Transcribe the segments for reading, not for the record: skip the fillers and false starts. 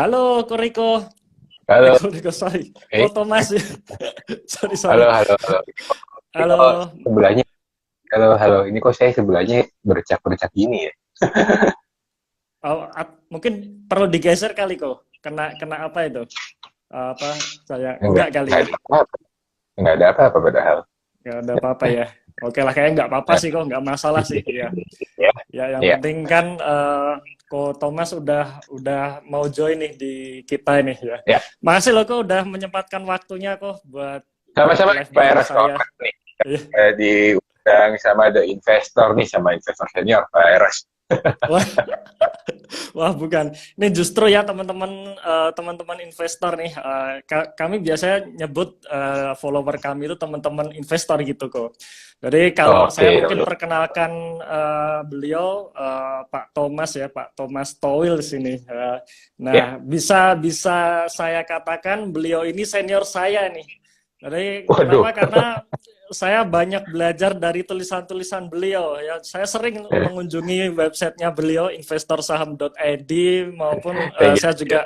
Halo, Ko Riko. Halo, Riko, sorry. Ko eh, Thomas ya. Sorry, halo, sorry. halo, halo. Ini kok Halo. sebelahnya, halo, halo. Ini kok saya sebelahnya bercak-bercak gini ya? Oh, mungkin perlu digeser kali, Ko. Kena apa itu? Apa saya Enggak, enggak kali enggak ya? ada apa-apa. Enggak ada apa-apa padahal. Enggak ada apa-apa ya. Oke lah, kayaknya enggak apa-apa Nah, sih, kok enggak masalah sih. Ya, ya, ya yang ya. penting kan Ko Thomas udah mau join nih di kita ini ya. Ya. Makasih loh, Ko, udah menyempatkan waktunya, kok, buat Sama-sama live Pak bareng Eros saya. Thomas nih. Iya. Diundang sama The Investor nih, sama investor senior Pak Eros. Wah, wah, bukan. Ini justru ya teman-teman investor nih. Kami biasanya nyebut follower kami itu teman-teman investor gitu kok. Jadi kalau Oke, saya mungkin lalu. perkenalkan beliau Pak Thomas ya, Pak Thomas Towil sini. Ya, Nah, bisa saya katakan beliau ini senior saya nih. Jadi waduh. kenapa? Karena saya banyak belajar dari tulisan-tulisan beliau ya. Saya sering mengunjungi websitenya beliau investorsaham.id maupun Iya, saya iya. juga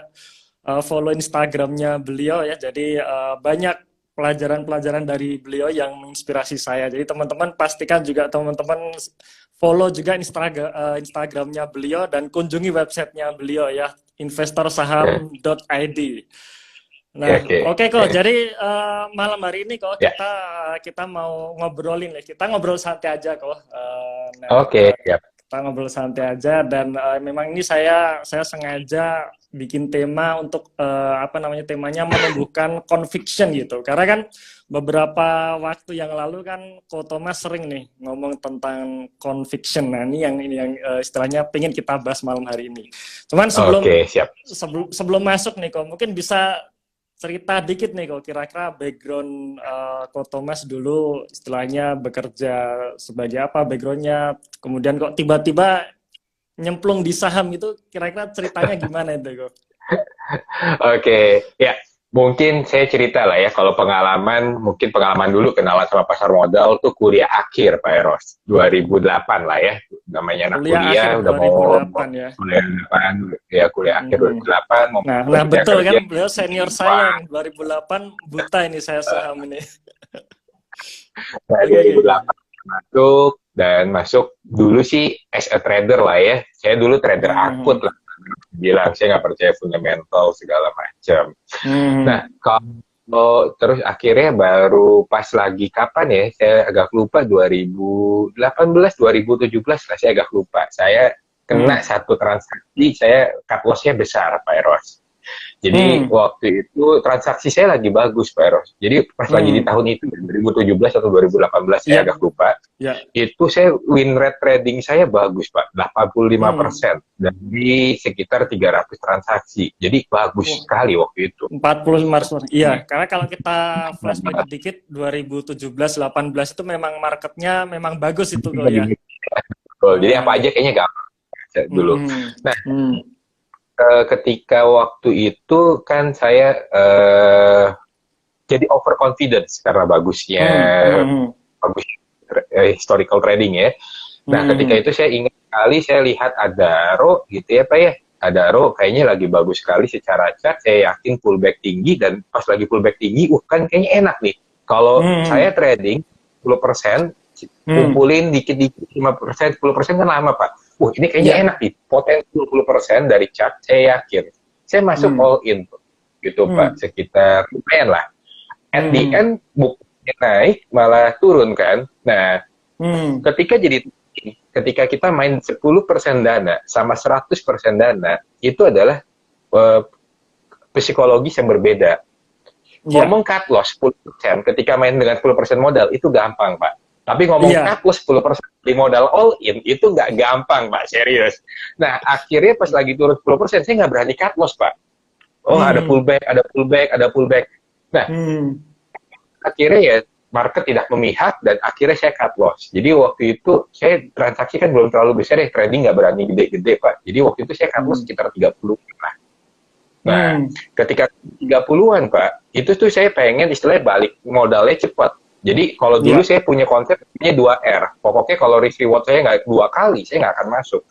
follow Instagramnya beliau ya. Jadi banyak pelajaran-pelajaran dari beliau yang menginspirasi saya. Jadi teman-teman pastikan juga teman-teman follow juga Instagramnya beliau dan kunjungi websitenya beliau ya Ya, investorsaham.id. ya, Nah, oke. oke kok. Jadi malam hari ini kok Ya, kita mau ngobrolin ya. Kita ngobrol santai aja kok. oke, siap. Kita ngobrol santai aja dan memang ini saya sengaja bikin tema untuk apa namanya temanya menumbuhkan conviction gitu. Karena kan beberapa waktu yang lalu kan Ko Thomas sering nih ngomong tentang conviction. Nah, ini yang istilahnya pengen kita bahas malam hari ini. Cuman sebelum Oke, siap. sebelum sebelum masuk nih kok mungkin bisa cerita dikit nih kok kira-kira background Ko Thomas dulu istilahnya bekerja sebagai apa backgroundnya, kemudian kok tiba-tiba nyemplung di saham itu, kira-kira ceritanya gimana itu kok? Oke, ya mungkin saya cerita lah ya. Kalau pengalaman, mungkin pengalaman dulu kenalan sama pasar modal tuh kuliah akhir Pak Eros, 2008 lah ya. Namanya anak Kuliah akhir kuliah, udah mau 2008 ya. kuliah 8, ya kuliah akhir Mm-mm. 2008, mau Nah masuk dunia betul kan kerja. beliau senior saya Wah, nih 2008 buta ini saya saham ini. nah, Oke oke oke. 2008 masuk dan masuk dulu sih as a trader lah ya. Saya dulu trader akut Mhm. lah. Bilang saya nggak percaya fundamental segala macam. Nah, Mhm. kalau terus akhirnya baru pas lagi kapan ya, saya agak lupa 2018, 2017 lah, saya agak lupa. Saya kena Mhm. satu transaksi, saya cut loss-nya besar, Pak Eros. Jadi Mhm. waktu itu transaksi saya lagi bagus, Pak Eros. Jadi pas lagi di Mhm. tahun itu, 2017 atau 2018, saya agak Iya, lupa. ya. Itu saya win rate trading saya bagus, Pak. Hmm. 85% dari sekitar 300 transaksi. Jadi bagus Wah, sekali waktu itu. 45 Maret. Hmm. Iya, karena kalau kita flashback sedikit 2017-18 itu memang marketnya memang bagus itu kok ya. Betul. Jadi apa aja kayaknya gampang dulu. Hmm. Nah, Hmm. ketika waktu itu kan saya jadi overconfidence karena bagusnya Hmm. Hmm. bagus historical trading ya. Nah, ketika Hmm. itu saya ingat sekali saya lihat Adaro gitu ya Pak ya. Adaro kayaknya lagi bagus sekali secara chart. Saya yakin pullback tinggi dan pas lagi pullback tinggi, kan kayaknya enak nih. Kalau Hmm. saya trading 10%, Hmm. kumpulin dikit-dikit 5%, 10% kan lama Pak. Ini kayaknya Iya. enak nih. Potensi 20% dari chart, saya yakin. Saya masuk Hmm. all in gitu Pak. Hmm. Sekitar lumayan lah. At the Hmm. end, bukannya naik, malah turun kan. Nah, Hmm. ketika jadi ketika kita main 10% dana sama 100% dana, itu adalah uh, psikologis yang berbeda. Iya. Ngomong cut loss 10% ketika main dengan 10% modal itu gampang, Pak. Tapi ngomong cut Iya. loss 10% di modal all in itu nggak gampang, Pak, serius. Nah, akhirnya pas lagi turun 10%, saya nggak berani cut loss, Pak. Oh, ada Hmm. pullback, ada pullback, ada pullback. Nah, Hmm. akhirnya ya market tidak memihak dan akhirnya saya cut loss. Jadi waktu itu saya transaksi kan belum terlalu besar ya, trading nggak berani gede-gede Pak. Jadi waktu itu saya cut loss Hmm. sekitar 30. Nah, Hmm. ketika 30-an Pak, itu tuh saya pengen istilahnya balik modalnya cepat. Jadi kalau dulu Iya. saya punya konsep punya 2R. Pokoknya kalau risk reward saya nggak 2 kali, saya nggak akan masuk.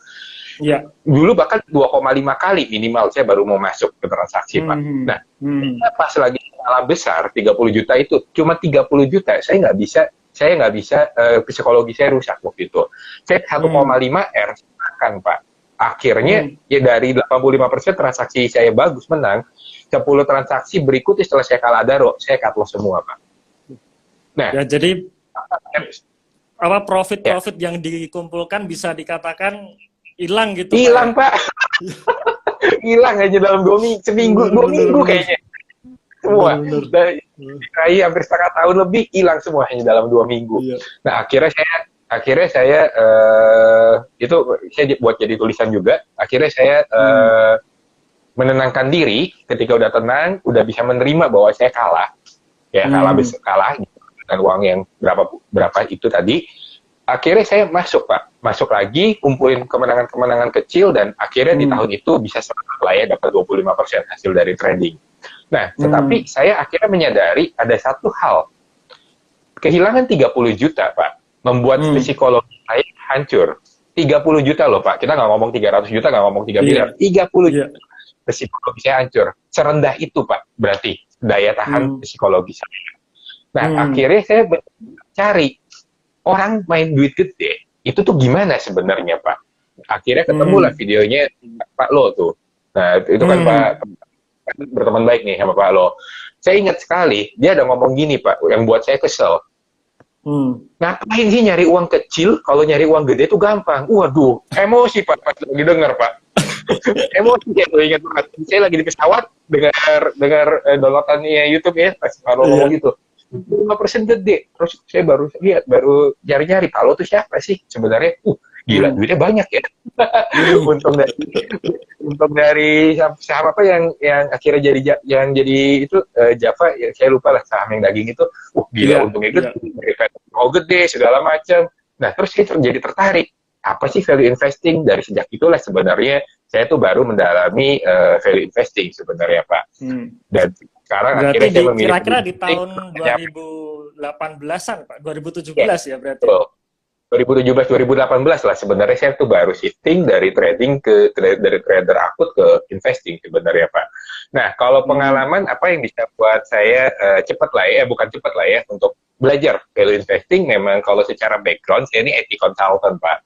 Iya. Dulu bahkan 2,5 kali minimal saya baru mau masuk ke transaksi, Pak. Nah, pas lagi skala besar 30 juta itu cuma 30 juta, saya nggak bisa psikologi saya rusak waktu itu. Saya 1,5 R kan, Pak. Akhirnya ya dari 85% transaksi saya bagus menang, 10 transaksi berikutnya setelah saya kalah daro, saya cut loss semua, Pak. Nah, Ya, jadi apa ya, profit-profit yang dikumpulkan bisa dikatakan hilang gitu, Pak ya? hilang, Pak. Hilang aja dalam seminggu, 2 minggu kayaknya. Semua. Bener. Dan diraih hampir setengah tahun lebih, hilang semua hanya dalam 2 minggu. Iya. Nah, akhirnya saya itu saya buat jadi tulisan juga. Akhirnya saya menenangkan diri ketika udah tenang, udah bisa menerima bahwa saya kalah. Ya, kalah gitu, dengan uang yang berapa itu tadi. Akhirnya saya masuk, Pak. Masuk lagi, kumpulin kemenangan-kemenangan kecil, dan akhirnya di tahun itu bisa selamat lah ya, dapat 25% hasil dari trading. Nah, tetapi saya akhirnya menyadari ada satu hal. Kehilangan 30 juta, Pak, membuat psikologi saya hancur. 30 juta loh, Pak. Kita nggak ngomong 300 juta, nggak ngomong 3 miliar. 30 juta. Psikologi saya hancur. Serendah itu, Pak, berarti daya tahan psikologi saya. Nah, akhirnya saya cari orang main duit gede, itu tuh gimana sebenarnya, Pak? Akhirnya ketemulah videonya Pak Lo tuh. Nah, itu kan Pak berteman baik nih sama Pak Lo. Saya ingat sekali, dia ada ngomong gini, Pak, yang buat saya kesel. Ngapain sih nyari uang kecil, kalau nyari uang gede itu gampang. Waduh, emosi, Pak, pas lagi denger, Pak. Emosi ya, tuh ingat banget. Saya lagi di pesawat, dengar downloadannya YouTube ya, pas Pak Lo ngomong gitu. 5% gede. Terus saya baru lihat, baru nyari-nyari, Pak Lo tuh siapa sih sebenarnya? Gila, duitnya banyak ya. untung dari saham apa yang akhirnya jadi itu Java, ya, saya lupa lah, saham yang daging itu. Gila, untungnya gede, gede segala macam. Nah, terus saya jadi tertarik. Apa sih value investing? Dari sejak itulah sebenarnya saya tuh baru mendalami value investing sebenarnya, Pak. Dan sekarang berarti akhirnya saya memilih kira-kira di tahun 2018-an, Pak, 2017 ya berarti. 2017-2018 lah sebenarnya saya tuh baru shifting dari trading dari trader akut ke investing sebenarnya, Pak. Nah, kalau pengalaman apa yang bisa buat saya cepat lah ya, bukan cepat lah ya, untuk belajar value investing, memang kalau secara background saya ini IT consultant, Pak.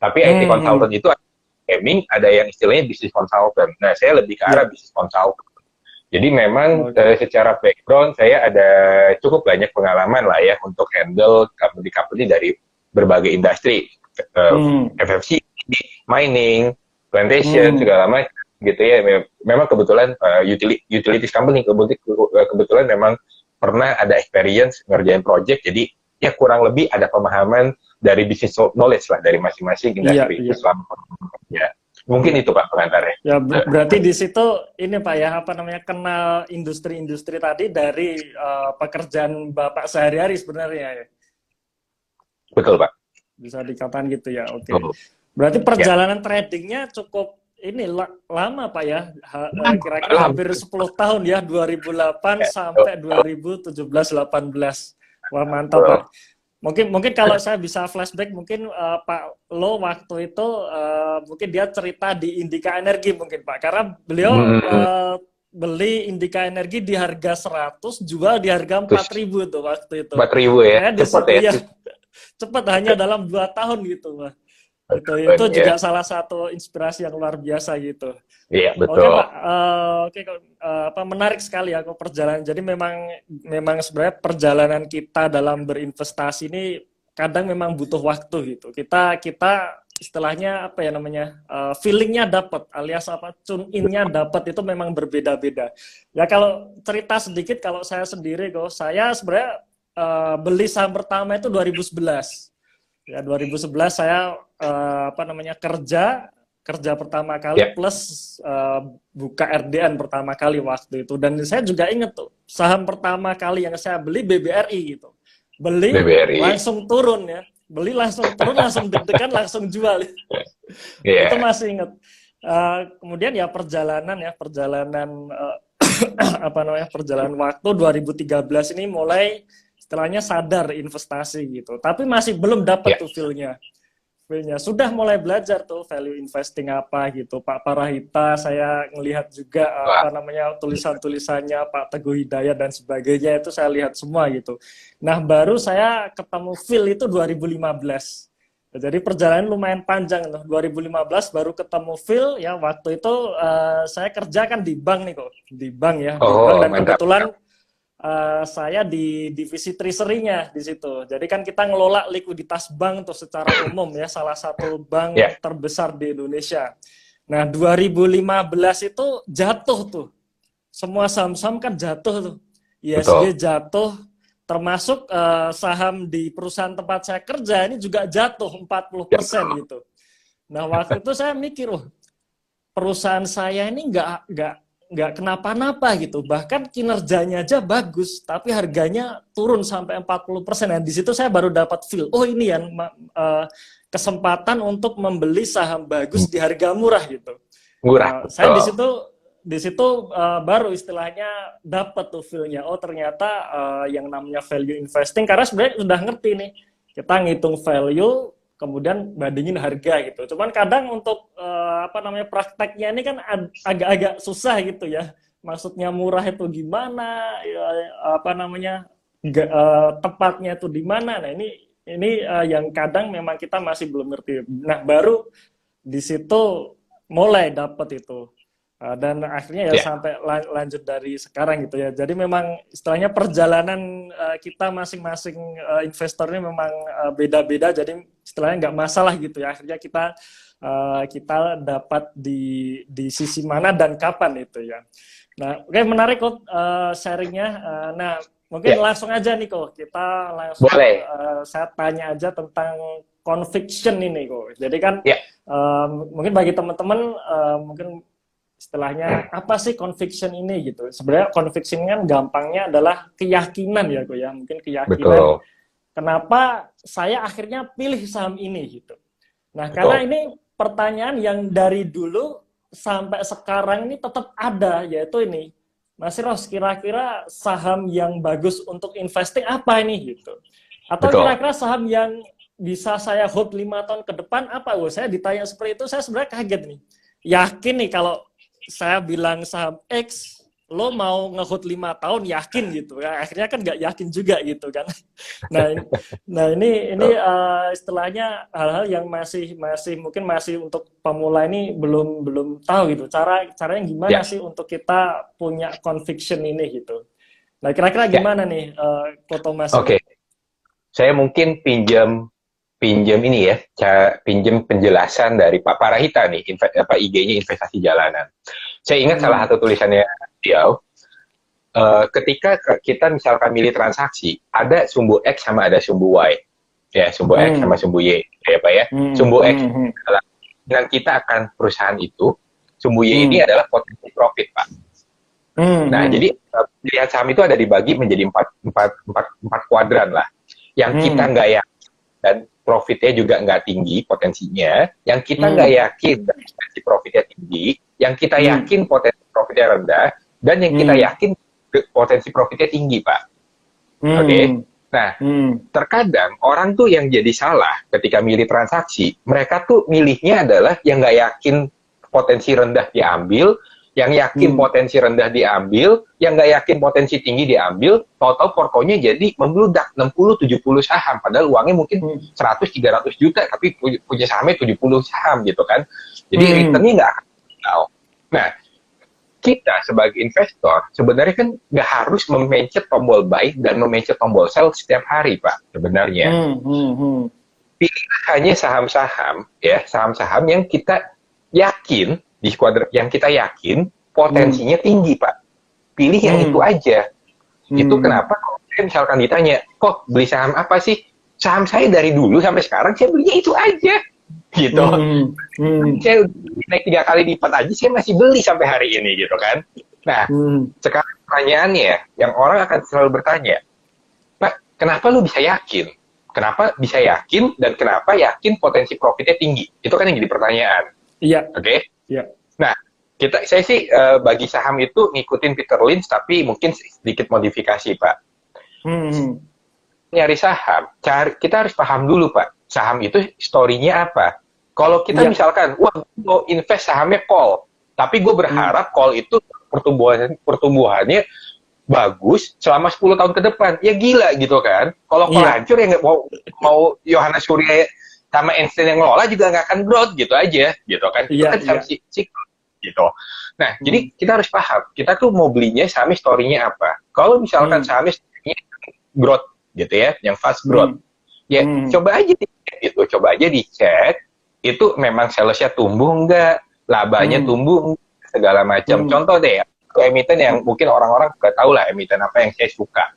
Tapi IT consultant itu ada gaming, ada yang istilahnya business consultant. Nah, saya lebih ke arah business consultant. Jadi memang secara background saya ada cukup banyak pengalaman lah ya untuk handle company-company dari berbagai industri, FFC, mining, plantation, segala macam gitu ya. Memang kebetulan utilities company, kebetulan memang pernah ada experience ngerjain project, jadi ya kurang lebih ada pemahaman dari business knowledge lah dari masing-masing industri selama ya. Mungkin itu, Pak, pengantarnya. Ya, berarti di situ ini, Pak, ya, apa namanya, kenal industri-industri tadi dari pekerjaan Bapak sehari-hari sebenarnya ya. Betul, Pak. Bisa dikatakan gitu ya, oke. Berarti perjalanan tradingnya cukup ini lama, Pak ya, kira-kira hampir 10 tahun ya, 2008 sampai 2017-18. Wah, mantap, Pak. Mungkin kalau saya bisa flashback, mungkin Pak Lo waktu itu mungkin dia cerita di Indika Energi mungkin, Pak, karena beliau beli Indika Energi di harga 100, jual di harga 4.000 tuh waktu itu. 4.000 ya, cepat ya. Cepat, hanya dalam 2 tahun gitu, Pak. Itu juga salah satu inspirasi yang luar biasa gitu. Iya, betul. Oke, Pak, menarik sekali ya kok perjalanan. Jadi memang sebenarnya perjalanan kita dalam berinvestasi ini kadang memang butuh waktu gitu. Kita istilahnya apa ya namanya, feelingnya dapat, alias apa, tune in-nya dapat, itu memang berbeda-beda. Ya kalau cerita sedikit, kalau saya sendiri kok, saya sebenarnya beli saham pertama itu 2011. Ya, 2011 saya kerja pertama kali plus buka RDN pertama kali waktu itu. Dan saya juga ingat tuh, saham pertama kali yang saya beli BBRI gitu. Beli langsung turun ya. Beli langsung turun, langsung deg-degan, langsung jual. Itu masih ingat. Kemudian ya perjalanan perjalanan waktu 2013 ini mulai istilahnya sadar investasi gitu. Tapi masih belum dapat tuh feel-nya. V-nya. Sudah mulai belajar tuh value investing apa gitu. Pak Parahita, saya ngelihat juga Wah, apa namanya tulisan-tulisannya Pak Teguh Hidayat dan sebagainya itu saya lihat semua gitu. Nah, baru saya ketemu Phil itu 2015. Jadi perjalanan lumayan panjang tuh. 2015 baru ketemu Phil ya, waktu itu saya kerja kan di bank nih kok. Di bank ya, di bank oh dan mantap. kebetulan saya di divisi treasury-nya di situ. Jadi kan kita ngelola likuiditas bank tuh secara umum ya, salah satu Ya, bank terbesar di Indonesia. Nah, 2015 itu jatuh tuh. Semua saham-saham kan jatuh tuh. ISG betul. jatuh, termasuk saham di perusahaan tempat saya kerja ini juga jatuh 40% Betul. gitu. Nah, waktu itu saya mikir, oh, perusahaan saya ini nggak kenapa-napa gitu. Bahkan kinerjanya aja bagus, tapi harganya turun sampai 40%. Dan di situ saya baru dapat feel, oh ini yang kesempatan untuk membeli saham bagus di harga murah gitu. Murah, Saya betul. di situ baru istilahnya dapat tuh feel-nya. Oh ternyata yang namanya value investing, karena sebenarnya udah ngerti nih, kita ngitung value kemudian bandingin harga gitu. Cuman kadang untuk apa namanya prakteknya ini kan agak-agak susah gitu ya. Maksudnya murah itu gimana? Ya, apa namanya tepatnya itu di mana? Nah ini yang kadang memang kita masih belum ngerti. Nah baru di situ mulai dapat itu. Dan akhirnya ya Ya, sampai lanjut dari sekarang gitu ya. Jadi memang istilahnya perjalanan kita masing-masing investor ini memang beda-beda. Jadi istilahnya nggak masalah gitu ya. Akhirnya kita dapat di sisi mana dan kapan itu ya. Nah, oke menarik kok sharingnya. Nah, mungkin ya, langsung aja nih kok. Kita langsung boleh. saya tanya aja tentang conviction ini kok. Jadi kan Ya, mungkin bagi teman-teman mungkin istilahnya apa sih conviction ini gitu. Sebenarnya conviction kan gampangnya adalah keyakinan ya kok ya. Mungkin keyakinan betul. kenapa saya akhirnya pilih saham ini gitu. Nah, karena Betul. ini pertanyaan yang dari dulu sampai sekarang ini tetap ada, yaitu ini. Mas Ros, kira-kira saham yang bagus untuk investing apa ini gitu? Atau Betul. kira-kira saham yang bisa saya hold 5 tahun ke depan apa? Oh, saya ditanya seperti itu, saya sebenarnya kaget nih. Yakin nih kalau saya bilang saham X, lo mau nge-hold 5 tahun yakin gitu ya. Akhirnya kan nggak yakin juga gitu kan. Nah, ini istilahnya hal-hal yang masih mungkin masih untuk pemula ini belum tahu gitu. Caranya gimana Ya, sih untuk kita punya conviction ini gitu. Nah, kira-kira ya. gimana nih Ko Thomas ini? Oke. Saya mungkin pinjam ini ya, pinjam penjelasan dari Pak Parahita nih, IG-nya investasi jalanan. Saya ingat salah satu tulisannya beliau, ketika kita misalkan milih transaksi, ada sumbu X sama ada sumbu Y. Ya, sumbu X sama sumbu Y. Ya, Pak ya. Sumbu X adalah dengan kita akan perusahaan itu, sumbu Y ini adalah potensi profit, Pak. Nah, jadi pilihan saham itu ada dibagi menjadi empat kuadran lah. Yang kita nggak yakin dan profitnya juga nggak tinggi potensinya, yang kita nggak yakin potensi profitnya tinggi, yang kita yakin potensi profitnya rendah, dan yang kita yakin potensi profitnya tinggi, Pak. Oke? Nah, terkadang orang tuh yang jadi salah ketika milih transaksi, mereka tuh milihnya adalah yang nggak yakin potensi rendah diambil, yang yakin potensi rendah diambil, yang nggak yakin potensi tinggi diambil, tahu-tahu portonya jadi membludak 60-70 saham, padahal uangnya mungkin 100-300 juta, tapi punya sahamnya 70 saham gitu kan. Jadi returnnya nggak akan tahu. Nah, kita sebagai investor sebenarnya kan nggak harus memencet tombol buy dan memencet tombol sell setiap hari, Pak, sebenarnya. Pilih hanya saham-saham, ya, saham-saham yang kita yakin di kuadran yang kita yakin potensinya tinggi, Pak. Pilih yang itu aja. Itu kenapa kalau misalkan ditanya, kok beli saham apa sih? Saham saya dari dulu sampai sekarang saya belinya itu aja. Gitu. Saya naik 3 kali lipat aja saya masih beli sampai hari ini gitu kan. Nah, sekarang pertanyaannya yang orang akan selalu bertanya, Pak, kenapa lu bisa yakin? Kenapa bisa yakin dan kenapa yakin potensi profitnya tinggi? Itu kan yang jadi pertanyaan. Iya. Oke? Iya. Nah, saya sih bagi saham itu ngikutin Peter Lynch, tapi mungkin sedikit modifikasi, Pak. Nyari saham, kita harus paham dulu, Pak. saham itu story-nya apa. Kalau kita Iya. misalkan, wah, mau invest sahamnya call, tapi gue berharap call itu pertumbuhannya bagus selama 10 tahun ke depan. Ya gila gitu kan. Kalau call Iya. hancur ya nggak mau Yohanes Surya sama Einstein yang ngelola juga nggak akan growth gitu aja gitu kan. Itu Iya. kan Iya. siklus gitu. Nah, jadi Hmm. kita harus paham, kita tuh mau belinya saham story-nya apa. Kalau misalkan Hmm. sahamnya growth gitu ya, yang fast growth, Hmm. ya Hmm. coba aja dicek gitu, coba aja dicek itu memang salesnya tumbuh enggak, labanya Hmm. tumbuh enggak, segala macam. Hmm. Contoh deh ya, emiten yang mungkin orang-orang nggak tahu lah emiten apa yang saya suka.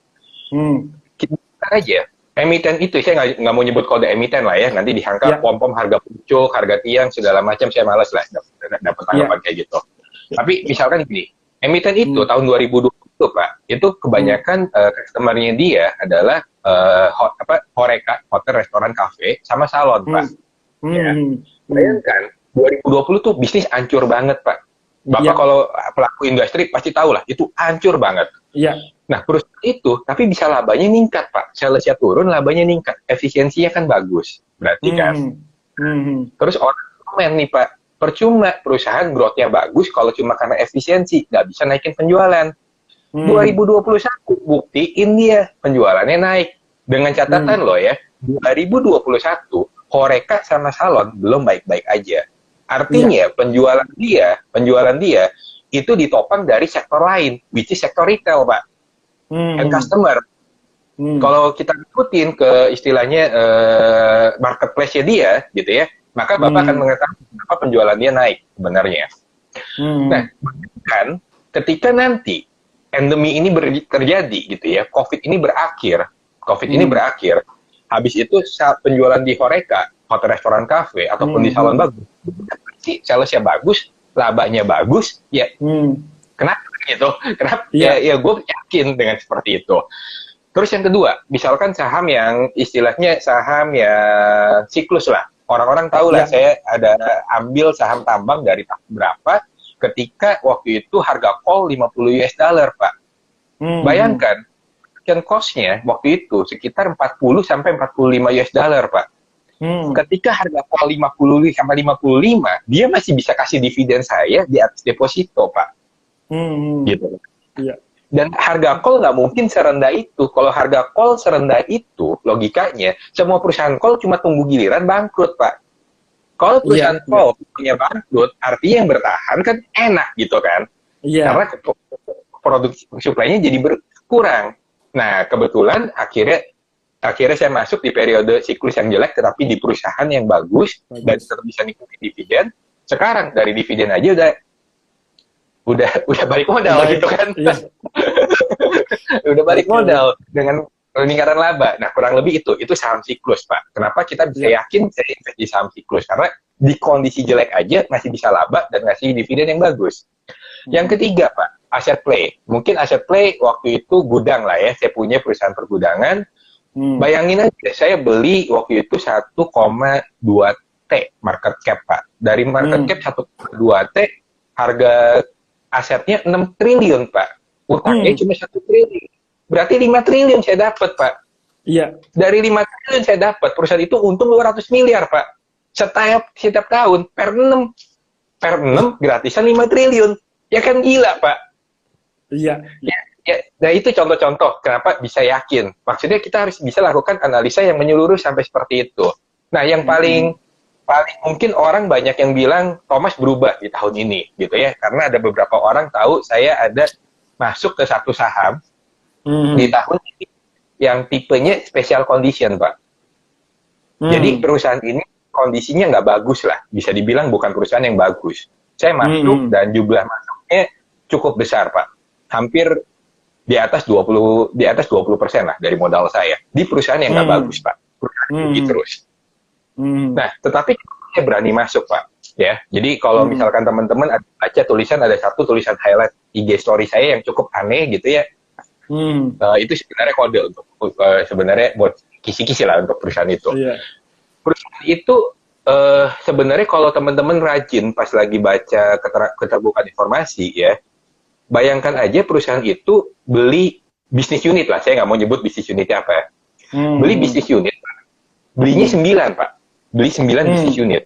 Hmm. Kita aja emiten itu, saya nggak mau nyebut kode emiten lah ya, nanti Ya. dihanggap pom-pom harga pucuk, harga tiang segala macam, saya malas lah dapat Ya. tanggapan kayak gitu. Tapi misalkan gini, emiten itu Hmm. tahun 2020 Pak, itu Hmm. kebanyakan customer-nya dia adalah Horeca, hotel, restoran, kafe, sama salon Hmm. Pak. Ya. Hmm. Hmm. Bayangkan 2020 tuh bisnis hancur banget Pak. Bapak Ya. kalau pelaku industri pasti tahu lah, itu hancur banget. Ya. Nah, perusahaan itu, tapi bisa labanya ningkat, Pak. Salesnya turun, labanya ningkat. Efisiensinya kan bagus, berarti kan. Hmm. Hmm. Terus orang komen nih, Pak, percuma perusahaan growth-nya bagus kalau cuma karena efisiensi, nggak bisa naikin penjualan. Hmm. 2021, buktiin dia penjualannya naik. Dengan Hmm. catatan loh ya, 2021, Horeca sama salon belum baik-baik aja. Ya. Artinya penjualan dia itu ditopang dari sektor lain, which is sektor retail, Pak. End Hmm. customer. Hmm. Kalau kita ikutin ke istilahnya marketplace-nya dia, gitu ya, maka Bapak akan Hmm. mengetahui kenapa penjualan dia naik sebenarnya. Nah, Hmm. kan ketika nanti endemi ini terjadi gitu ya, COVID ini Hmm. berakhir, habis itu saat penjualan di Horeca, hotel restoran kafe ataupun di salon Hmm. bagus, sih salesnya bagus, labanya bagus, ya Hmm. kenapa gitu? Kenapa? Ya, Iya. ya gue yakin dengan seperti itu. Terus yang kedua, misalkan saham yang istilahnya saham yang siklus lah. Orang-orang tahu lah, Iya. saya ada ambil saham tambang dari tahun berapa, ketika waktu itu harga call 50 US dollar, Pak. Hmm. Bayangkan, cost-nya waktu itu sekitar 40 sampai 45 US dollar, Pak. Hmm. Ketika harga call 50 sampai 55, dia masih bisa kasih dividen saya di atas deposito, Pak. Hmm. Gitu. Iya. Dan harga call nggak mungkin serendah itu. Kalau harga call serendah itu, logikanya, semua perusahaan call cuma tunggu giliran bangkrut, Pak. Kalau Iya. perusahaan Iya. call punya bangkrut, artinya yang bertahan kan enak gitu kan. Karena Iya. produk supply-nya jadi berkurang. Nah, kebetulan akhirnya saya masuk di periode siklus yang jelek, tetapi di perusahaan yang bagus, dan Bagus. tetap bisa nikmati dividen. Sekarang, dari dividen aja udah balik modal Udah. gitu kan. Iya. Udah balik Oke. modal dengan peningkatan laba. Nah, kurang lebih itu saham siklus, Pak. Kenapa kita bisa Iya. yakin saya invest di saham siklus? Karena di kondisi jelek aja masih bisa laba dan ngasih dividen yang bagus. Yang ketiga, Pak, aset play. Mungkin aset play waktu itu gudang lah ya. Saya punya perusahaan pergudangan. Hmm. Bayangin aja, saya beli waktu itu 1,2 T market cap, Pak. Dari market cap 1,2 T, harga asetnya 6 triliun, Pak. Utangnya cuma 1 triliun. Berarti 5 triliun saya dapat, Pak. Iya. Dari 5 triliun saya dapat, perusahaan itu untung 200 miliar, Pak. Setiap tahun, per 6 gratisan 5 triliun. Ya kan gila, Pak. Iya. Ya, nah itu contoh-contoh kenapa bisa yakin. Maksudnya kita harus bisa lakukan analisa yang menyeluruh sampai seperti itu. Nah, yang paling mungkin orang banyak yang bilang Thomas berubah di tahun ini, gitu ya. Karena ada beberapa orang tahu saya ada masuk ke satu saham di tahun ini yang tipenya special condition, Pak. Jadi perusahaan ini kondisinya nggak bagus lah. Bisa dibilang bukan perusahaan yang bagus. Saya masuk dan jumlah masuknya cukup besar, Pak. Hampir di atas 20% lah dari modal saya di perusahaan yang nggak bagus, Pak. Rugi terus. Nah, tetapi saya berani masuk, Pak. Ya, jadi kalau misalkan teman-teman baca ada satu tulisan highlight IG story saya yang cukup aneh gitu ya. Itu sebenarnya kode untuk sebenarnya buat kisi-kisi lah untuk perusahaan itu. Perusahaan itu sebenarnya kalau teman-teman rajin pas lagi baca keterbukaan informasi ya. Bayangkan aja perusahaan itu beli bisnis unit lah, saya nggak mau nyebut bisnis unitnya apa ya. Beli bisnis unit Belinya 9, Pak. Beli 9 bisnis Hmm. unit.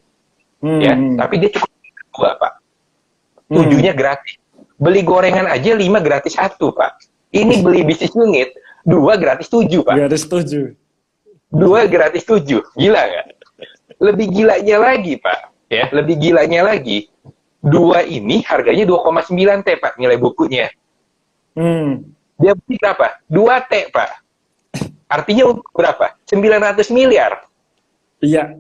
Ya, Hmm. tapi dia cukup 2, Pak. Hmm. 7-nya gratis. Beli gorengan aja 5 gratis 1, Pak. Ini beli bisnis unit, 2 gratis 7, Pak. Garis setuju. 2 gratis 7. Gila nggak? Lebih gilanya lagi, Pak. Ya, lebih gilanya lagi. 2 ini harganya 2,9 T, Pak, nilai bukunya. Hmm. Dia beli berapa? 2 T, Pak. Artinya untuk berapa? 900 miliar. Iya.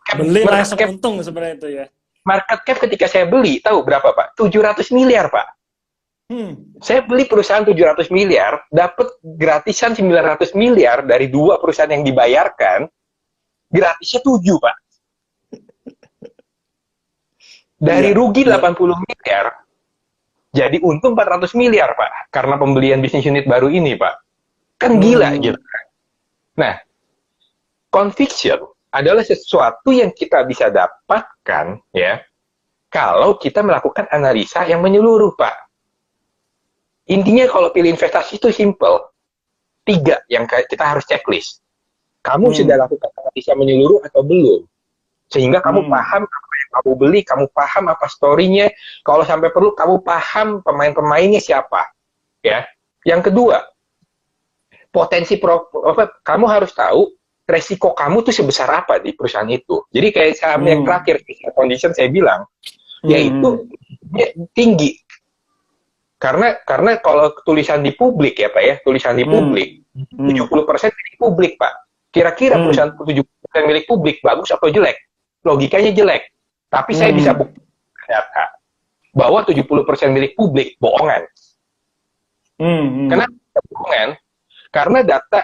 Beli Market langsung cap, untung sebenarnya itu ya. market cap ketika saya beli, tahu berapa, Pak? 700 miliar, Pak. Hmm. Saya beli perusahaan 700 miliar, dapat gratisan 900 miliar dari 2 perusahaan yang dibayarkan, gratisnya 7, Pak. Dari Iya. rugi Iya. 80 miliar, jadi untung 400 miliar, Pak. Karena pembelian bisnis unit baru ini, Pak. Kan gila, Hmm. gitu. Nah, conviction adalah sesuatu yang kita bisa dapatkan, ya, kalau kita melakukan analisa yang menyeluruh, Pak. Intinya kalau pilih investasi itu simple. 3 yang kita harus checklist. Kamu sudah Hmm. lakukan analisa menyeluruh atau belum? Sehingga kamu Hmm. paham apa yang kamu beli, kamu paham apa story-nya, kalau sampai perlu kamu paham pemain-pemainnya siapa. Ya. Yang kedua, kamu harus tahu resiko kamu tuh sebesar apa di perusahaan itu. Jadi kayak saham yang Hmm. terakhir, condition saya bilang, Hmm. yaitu dia tinggi. Karena kalau tulisan di publik ya Pak ya, tulisan di Hmm. publik, Hmm. 70% milik publik Pak. Kira-kira Hmm. perusahaan 70% milik publik bagus atau jelek? Logikanya jelek. Tapi saya bisa Hmm. buktikan data bahwa 70% milik publik bohongan. Hmm. Kenapa bohongan? Karena data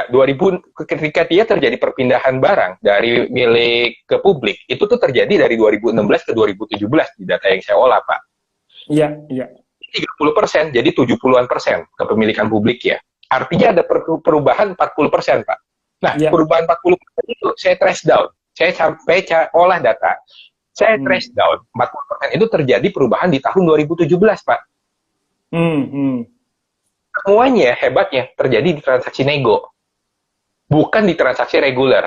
2000 ketika dia terjadi perpindahan barang dari milik ke publik, itu tuh terjadi dari 2016 ke 2017 di data yang saya olah Pak. Iya. Iya. 30%, jadi 70-an% kepemilikan publik ya. Artinya ada perubahan 40%, Pak. Nah, Iya. perubahan 40% itu saya trace down. Saya sampai olah data. Saya Hmm. trace down 40% itu terjadi perubahan di tahun 2017, Pak. Hmm. Hmm. Semuanya hebatnya terjadi di transaksi nego, bukan di transaksi reguler.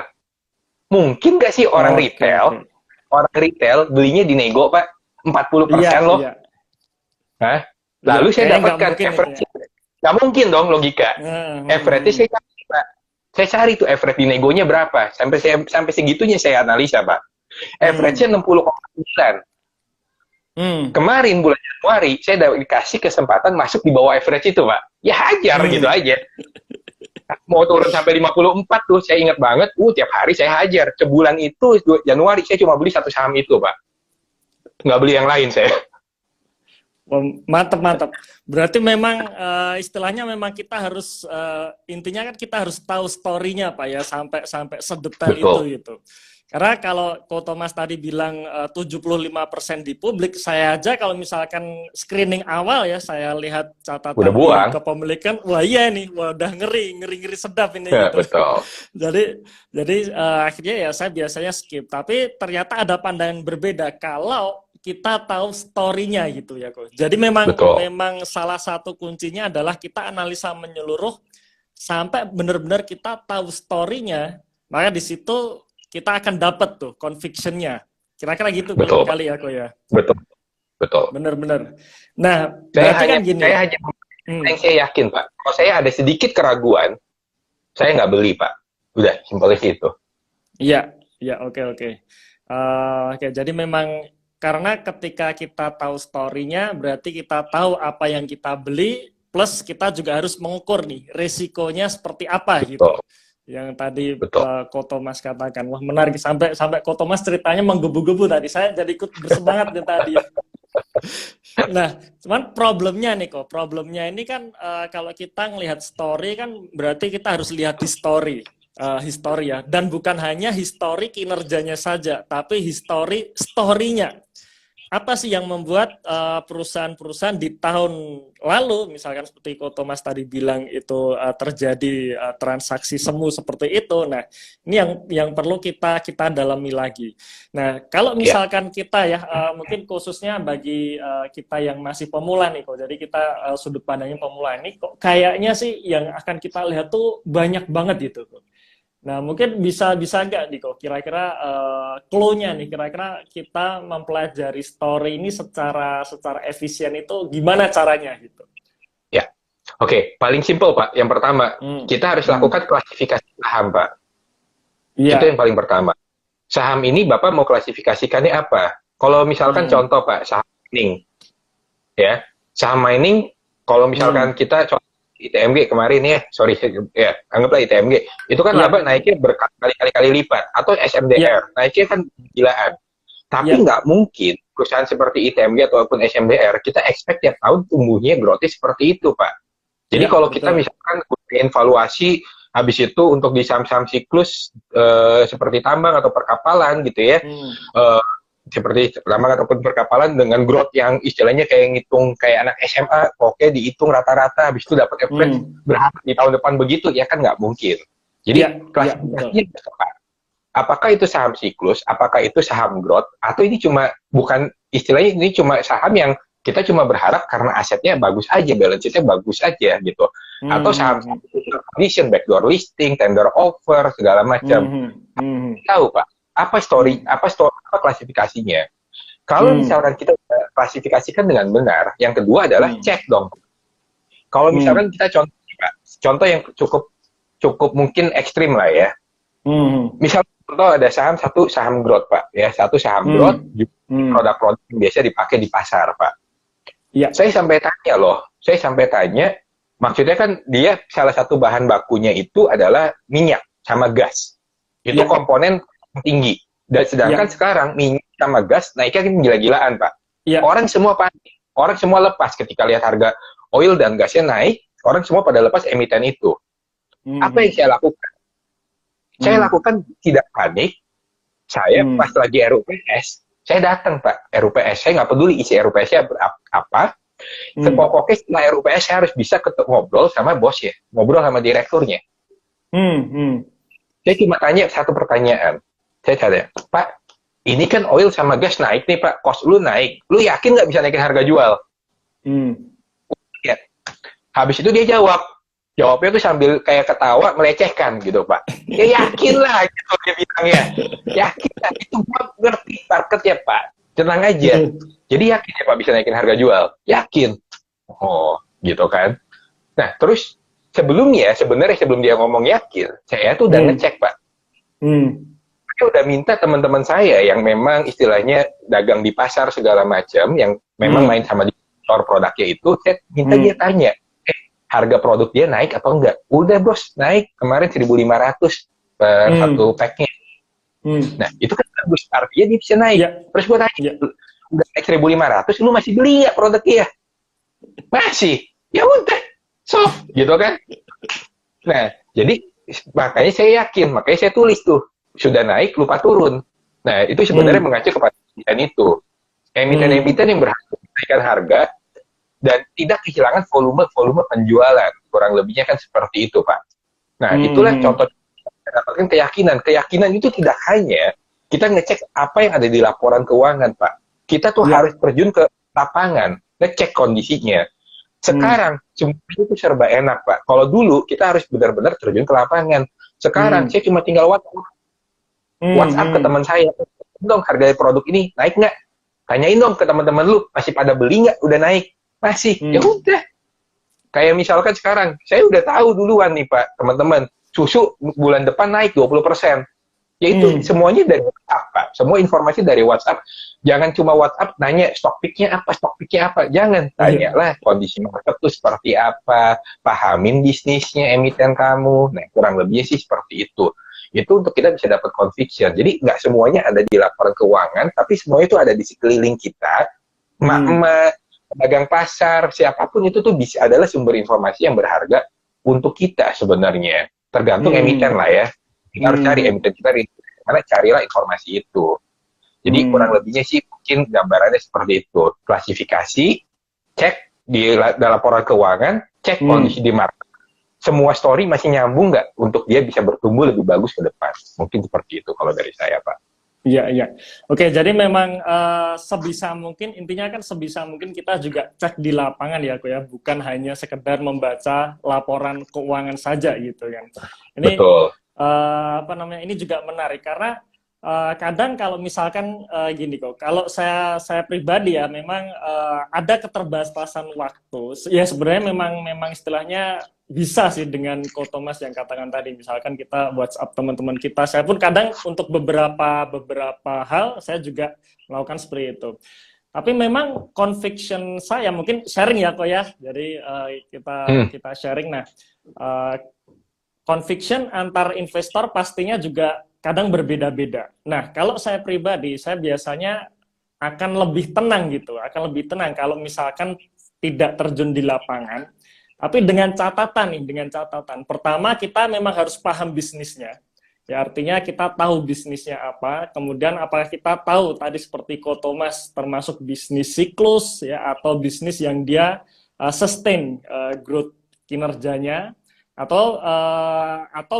Mungkin nggak sih Oke. Oke. orang retail belinya di nego, Pak? Iya. 40% loh. Iya. Hah? Iya. Lalu saya Kayaknya nggak dapatkan mungkin itu ya. average. Nggak mungkin dong logika. Hmm. Average Hmm. saya cari, Pak. Saya cari tuh average di negonya berapa. Sampai segitunya saya analisa, Pak. Hmm. Average-nya 60,9. Hmm. Kemarin bulan Januari, saya dikasih kesempatan masuk di bawah average itu, Pak. Ya hajar gitu Hmm. aja. Mau turun sampai 54 tuh, saya ingat banget, tiap hari saya hajar. Sebulan itu, Januari, saya cuma beli 1 saham itu, Pak. Nggak beli yang lain saya. Mantap, mantap. Berarti memang istilahnya memang kita harus intinya kan kita harus tahu story-nya Pak ya sampai sampai sedetail itu Betul. gitu. Karena kalau Ko Thomas tadi bilang 75% di publik, saya aja kalau misalkan screening awal ya, saya lihat Udah catatan di buang. kepemilikan, wah iya nih, wah udah ngeri sedap ini Ya, gitu. betul. Jadi akhirnya ya saya biasanya skip. Tapi ternyata ada pandangan berbeda kalau kita tahu story-nya gitu ya, Ko. Jadi memang Betul. salah satu kuncinya adalah kita analisa menyeluruh sampai benar-benar kita tahu story-nya. Maka di situ kita akan dapat tuh conviction-nya. Kira-kira gitu Betul, Pak. kali ya, Ko ya. Betul. Betul. Benar-benar. Nah, Saya berarti hanya, kan gini. saya hanya yang saya yakin, Pak. Kalau saya ada sedikit keraguan, saya nggak beli, Pak. Udah, simpel itu. Iya, iya, oke. Oke, jadi memang karena ketika kita tahu story-nya, berarti kita tahu apa yang kita beli, plus kita juga harus mengukur nih resikonya seperti apa gitu. Betul. Yang tadi Betul. Ko Thomas katakan, wah menarik sampai Ko Thomas ceritanya menggebu-gebu tadi. Saya jadi ikut bersemangat nih tadi. Nah, cuman problemnya nih kok, problemnya ini kan kalau kita ngelihat story kan berarti kita harus lihat history ya, dan bukan hanya history kinerjanya saja, tapi history story-nya. Apa sih yang membuat perusahaan-perusahaan di tahun lalu, misalkan seperti Ko Thomas tadi bilang itu terjadi transaksi semu seperti itu. Nah, ini yang perlu kita dalami lagi. Nah, kalau misalkan kita ya, mungkin khususnya bagi kita yang masih pemula nih, kok. Jadi kita sudut pandangnya pemula ini, kok kayaknya sih yang akan kita lihat tuh banyak banget gitu, kok. Nah, mungkin bisa nggak Diko, kira-kira clue-nya nih, kira-kira kita mempelajari story ini secara efisien itu gimana caranya gitu? Ya, oke. Paling simpel Pak. Yang pertama, Hmm, kita harus hmm, lakukan klasifikasi saham Pak. Itu yang iya, paling pertama. Saham ini Bapak mau klasifikasikannya apa? Kalau misalkan hmm, contoh Pak, saham mining, ya. Saham mining, kalau misalkan hmm, kita contoh ITMG kemarin ya, sorry, ya, anggaplah ITMG, itu kan laba iya, naiknya berkali-kali lipat, atau iya, SMDR, naiknya kan gilaan. Tapi iya, nggak mungkin perusahaan seperti ITMG ataupun SMDR, kita expect tiap tahun tumbuhnya growth seperti itu, Pak. Jadi iya, kalau kita betul. misalkan evaluasi habis itu untuk di saham-saham siklus seperti tambang atau perkapalan gitu ya, Hmm, eh, seperti tambang ataupun perkapalan dengan growth yang istilahnya kayak ngitung kayak anak SMA, oke dihitung rata-rata habis itu dapat average hmm, berharap di tahun depan begitu ya kan nggak mungkin. iya, Jadi iya, betul. klasifikasinya tepat. Apakah itu saham siklus, apakah itu saham growth, atau ini cuma bukan istilahnya ini cuma saham yang kita cuma berharap karena asetnya bagus aja, balance sheet-nya bagus aja gitu. Atau Hmm, hmm, saham-saham condition, backdoor listing, tender offer, segala macam. hmm, hmm, hmm, Tahu Pak, hmm, apa klasifikasinya? Kalau hmm, misalkan kita klasifikasikan dengan benar, yang kedua adalah hmm, cek dong. Kalau hmm, misalkan kita contoh, Pak, contoh yang cukup cukup mungkin ekstrim lah ya. hmm, Misal contoh ada satu saham growth Pak, ya satu saham hmm, growth hmm, produk-produk yang biasa dipakai di pasar Pak. iya, Saya sampai tanya, maksudnya kan dia salah satu bahan bakunya itu adalah minyak sama gas. Itu iya, komponen tinggi. Dan sedangkan iya, sekarang minyak sama gas naiknya kan gila-gilaan Pak. iya, Orang semua panik, orang semua lepas ketika lihat harga oil dan gasnya naik, orang semua pada lepas emiten itu. Apa yang hmm, saya lakukan? Saya hmm, lakukan tidak panik, saya hmm, pas lagi RUPS, saya datang Pak, RUPS, saya nggak peduli isi RUPS-nya apa, hmm, sepokoknya setelah RUPS saya harus bisa ngobrol sama bos ya, ngobrol sama direkturnya. hmm, hmm, Saya cuma tanya satu pertanyaan, saya tanya, Pak, ini kan oil sama gas naik nih Pak, cost lu naik, lu yakin nggak bisa naikin harga jual? hmm, Ya. Habis itu dia jawabnya tuh sambil kayak ketawa melecehkan gitu Pak. Ya yakin lah gitu dia bilangnya, yakin lah itu gua ngerti marketnya Pak, tenang aja. hmm, Jadi yakin ya Pak bisa naikin harga jual, yakin. Oh gitu kan. Nah terus sebelumnya sebenarnya sebelum dia ngomong yakin, saya tuh udah hmm, ngecek Pak. hmm, Saya udah minta teman-teman saya yang memang istilahnya dagang di pasar segala macam, yang memang main hmm, sama di store produknya itu, saya minta dia hmm, tanya, harga produk dia naik atau enggak? Udah bos, naik kemarin 1.500 per satu hmm, packnya. hmm, Nah itu kan bagus, artinya dia bisa naik. iya, Terus gue tanya, iya, udah naik 1.500, lu masih beli nggak produknya? Masih. Ya udah, sok gitu kan. Nah, jadi makanya saya yakin, makanya saya tulis tuh, sudah naik lupa turun. Nah, itu sebenarnya hmm, mengacu kepada emiten itu. Emiten-emiten hmm, yang berhasil menaikkan harga dan tidak kehilangan volume penjualan. Kurang lebihnya kan seperti itu, Pak. Nah, hmm, itulah hmm, contoh mendapatkan keyakinan. Keyakinan itu tidak hanya kita ngecek apa yang ada di laporan keuangan, Pak. Kita tuh iya, harus terjun ke lapangan, ngecek kondisinya. hmm, Sekarang semua itu serba enak, Pak. Kalau dulu kita harus benar-benar terjun ke lapangan. Sekarang hmm, saya cuma tinggal hmm, WhatsApp ke hmm, teman saya. Dong harga produk ini naik nggak? Tanyain dong ke teman-teman lu, masih pada beli nggak? Udah naik? Masih. Ya hmm, udah. Kayak misalkan sekarang, saya udah tahu duluan nih Pak, teman-teman. Susu bulan depan naik 20%. Ya itu hmm, semuanya dari WhatsApp, Pak. Semua informasi dari WhatsApp. Jangan cuma WhatsApp nanya stok picknya apa. Jangan, iya, tanyalah kondisi market itu seperti apa, pahamin bisnisnya emiten kamu. Nah, kurang lebihnya sih seperti itu. Itu untuk kita bisa dapat conviction. Jadi nggak semuanya ada di laporan keuangan, tapi semuanya itu ada di sekeliling kita. hmm, Emak-emak, pedagang pasar, siapapun itu tuh bisa adalah sumber informasi yang berharga untuk kita sebenarnya. Tergantung emiten hmm, lah ya. Kita harus cari hmm, emiten kita, karena carilah informasi itu. Jadi kurang hmm, lebihnya sih mungkin gambarannya seperti itu. Klasifikasi, cek di dalam laporan keuangan, cek kondisi hmm. di market. Semua story masih nyambung nggak untuk dia bisa bertumbuh lebih bagus ke depan. Mungkin seperti itu kalau dari saya, Pak. Iya, iya. Oke, jadi memang sebisa mungkin, intinya kan sebisa mungkin kita juga cek di lapangan ya, aku ya, bukan hanya sekedar membaca laporan keuangan saja gitu kan. Ini Betul. apa namanya, ini juga menarik karena kadang kalau misalkan gini kok, kalau saya pribadi ya memang ada keterbatasan waktu. Ya sebenarnya memang istilahnya bisa sih dengan Ko Thomas yang katakan tadi, misalkan kita WhatsApp teman-teman kita. Saya pun kadang untuk beberapa hal saya juga melakukan seperti itu. Tapi memang conviction saya mungkin sharing ya kok ya. Jadi kita Hmm. kita sharing. Nah, eh, conviction antar investor pastinya juga kadang berbeda-beda. Nah, kalau saya pribadi, saya biasanya akan lebih tenang gitu, akan lebih tenang kalau misalkan tidak terjun di lapangan. Tapi dengan catatan nih, dengan catatan. Pertama, kita memang harus paham bisnisnya. Ya, artinya kita tahu bisnisnya apa, kemudian apakah kita tahu tadi seperti Ko Thomas termasuk bisnis siklus ya atau bisnis yang dia sustain growth kinerjanya atau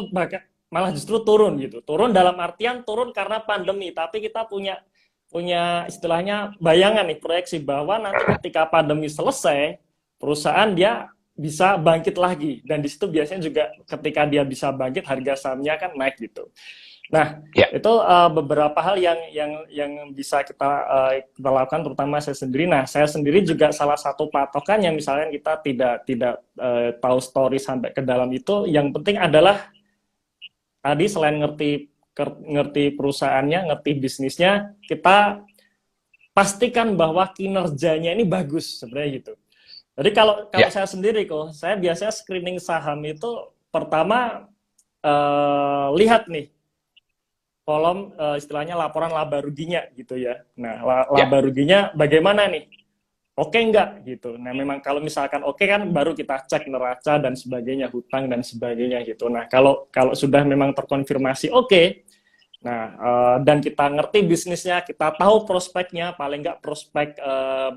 bahkan malah justru turun gitu. Turun dalam artian turun karena pandemi, tapi kita punya punya istilahnya bayangan nih proyeksi bahwa nanti ketika pandemi selesai perusahaan dia bisa bangkit lagi dan di situ biasanya juga ketika dia bisa bangkit harga sahamnya kan naik gitu. Nah, Ya. itu beberapa hal yang bisa kita lakukan terutama saya sendiri. Nah, saya sendiri juga salah satu patokan yang misalnya kita tidak tahu story sampai ke dalam itu, yang penting adalah tadi selain ngerti perusahaannya, ngerti bisnisnya, kita pastikan bahwa kinerjanya ini bagus sebenarnya gitu. Jadi kalau Ya. saya sendiri kok, saya biasanya screening saham itu pertama lihat nih kolom istilahnya laporan laba ruginya gitu ya. Nah, Ya. laba ruginya bagaimana nih? Oke enggak gitu. Nah, memang kalau misalkan oke kan baru kita cek neraca dan sebagainya, hutang dan sebagainya gitu. Nah, kalau kalau sudah memang terkonfirmasi oke, nah, dan kita ngerti bisnisnya, kita tahu prospeknya, paling nggak prospek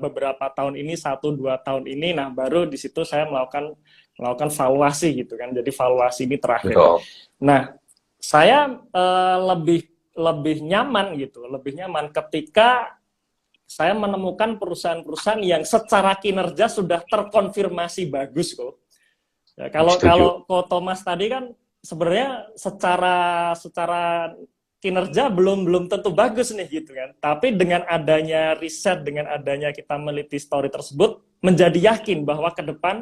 beberapa tahun ini, 1-2 tahun ini, nah baru di situ saya melakukan valuasi gitu kan. Jadi valuasi ini terakhir. Betul. Nah, saya lebih lebih nyaman gitu, lebih nyaman ketika saya menemukan perusahaan-perusahaan yang secara kinerja sudah terkonfirmasi bagus kok. Ya, kalau Setuju. kalau Ko Thomas tadi kan sebenarnya secara secara kinerja belum belum tentu bagus nih gitu kan. Tapi dengan adanya riset, dengan adanya kita meliti story tersebut, menjadi yakin bahwa ke depan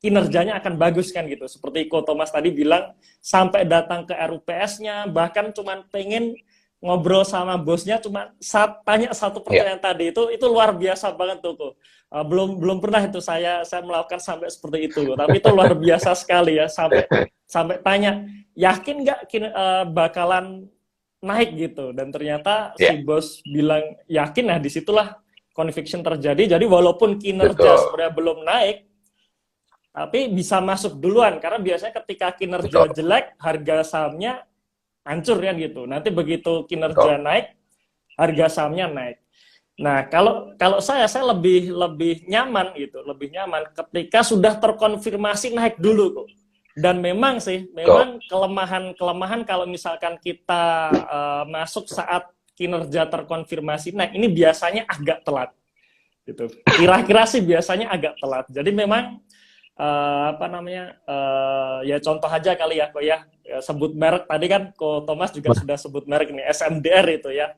kinerjanya akan bagus kan gitu. Seperti Ko Thomas tadi bilang, sampai datang ke RUPS-nya, bahkan cuman pengen ngobrol sama bosnya, cuma tanya satu Ya. pertanyaan tadi, itu luar biasa banget tuh kok. Belum belum pernah itu saya melakukan sampai seperti itu, tapi itu luar biasa sekali ya, sampai sampai tanya yakin nggak bakalan naik gitu, dan ternyata Ya. si bos bilang yakin. Nah disitulah conviction terjadi. Jadi walaupun kinerja Betul. sebenarnya belum naik, tapi bisa masuk duluan karena biasanya ketika Betul. kinerja jelek harga sahamnya hancur kan gitu. Nanti begitu Betul. kinerja naik, harga sahamnya naik. Nah, kalau kalau saya lebih nyaman gitu, lebih nyaman ketika sudah terkonfirmasi naik dulu kok. Dan memang sih, Betul. memang kelemahan kalau misalkan kita masuk saat kinerja terkonfirmasi naik, ini biasanya agak telat gitu. Kira-kira sih biasanya agak telat. Jadi memang apa namanya ya contoh aja kali ya kok ya, sebut merek tadi kan Ko Thomas juga sudah sebut merek nih, SMDR itu ya.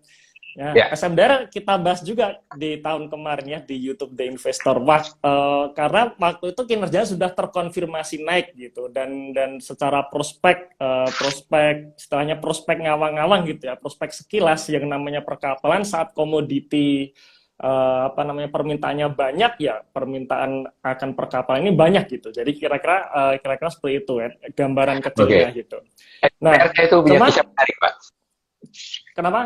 Ya, Ya. SMDR kita bahas juga di tahun kemarin ya di YouTube The Investor. Karena waktu itu kinerjanya sudah terkonfirmasi naik gitu, dan secara prospek istilahnya prospek ngawang-ngawang gitu ya, prospek sekilas yang namanya perkapalan saat komoditi apa namanya permintaannya banyak, ya permintaan akan perkapalan ini banyak gitu. Jadi kira-kira seperti itu ya gambaran kecilnya Oke. gitu. SMDR Nah, saya itu punya cuman kisah menarik, Pak. kenapa?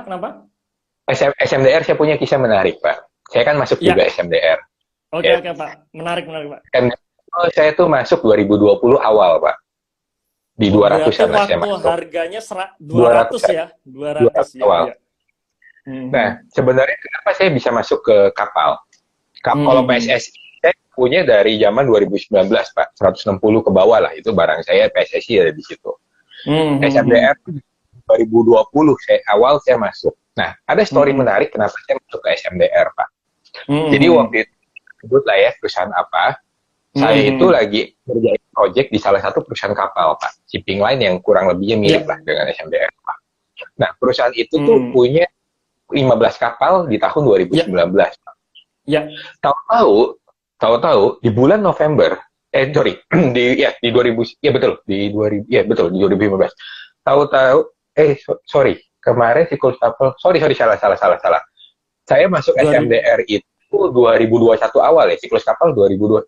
SMDR saya punya kisah menarik, Pak. Saya kan masuk juga Ya, SMDR. oke Ya. oke Pak, menarik Pak. SMDR saya tuh masuk 2020 awal, Pak. Di Oh, berarti 200-an lah saya waktu masuk. harganya 200 200-an. ya, 200 200 ya, awal. ya. Nah, sebenarnya kenapa saya bisa masuk ke kapal? Kalau PSSI, saya punya dari zaman 2019, Pak. 160 ke bawah lah. Itu barang saya, PSSI ada di situ. SMDR 2020, awal saya masuk. Nah, ada story menarik kenapa saya masuk ke SMDR, Pak. Jadi waktu itu, sebut lah ya, perusahaan apa, saya itu lagi kerjain project di salah satu perusahaan kapal, Pak. Shipping line yang kurang lebihnya mirip lah dengan SMDR, Pak. Nah, perusahaan itu tuh punya 15 kapal di tahun 2019. Ya. Tahu-tahu di bulan November, di 2000, ya betul, di 2000, ya betul, di 2015. Tahu-tahu, kemarin siklus kapal, salah. Saya masuk SMDR itu 2021 awal ya, siklus kapal 2022,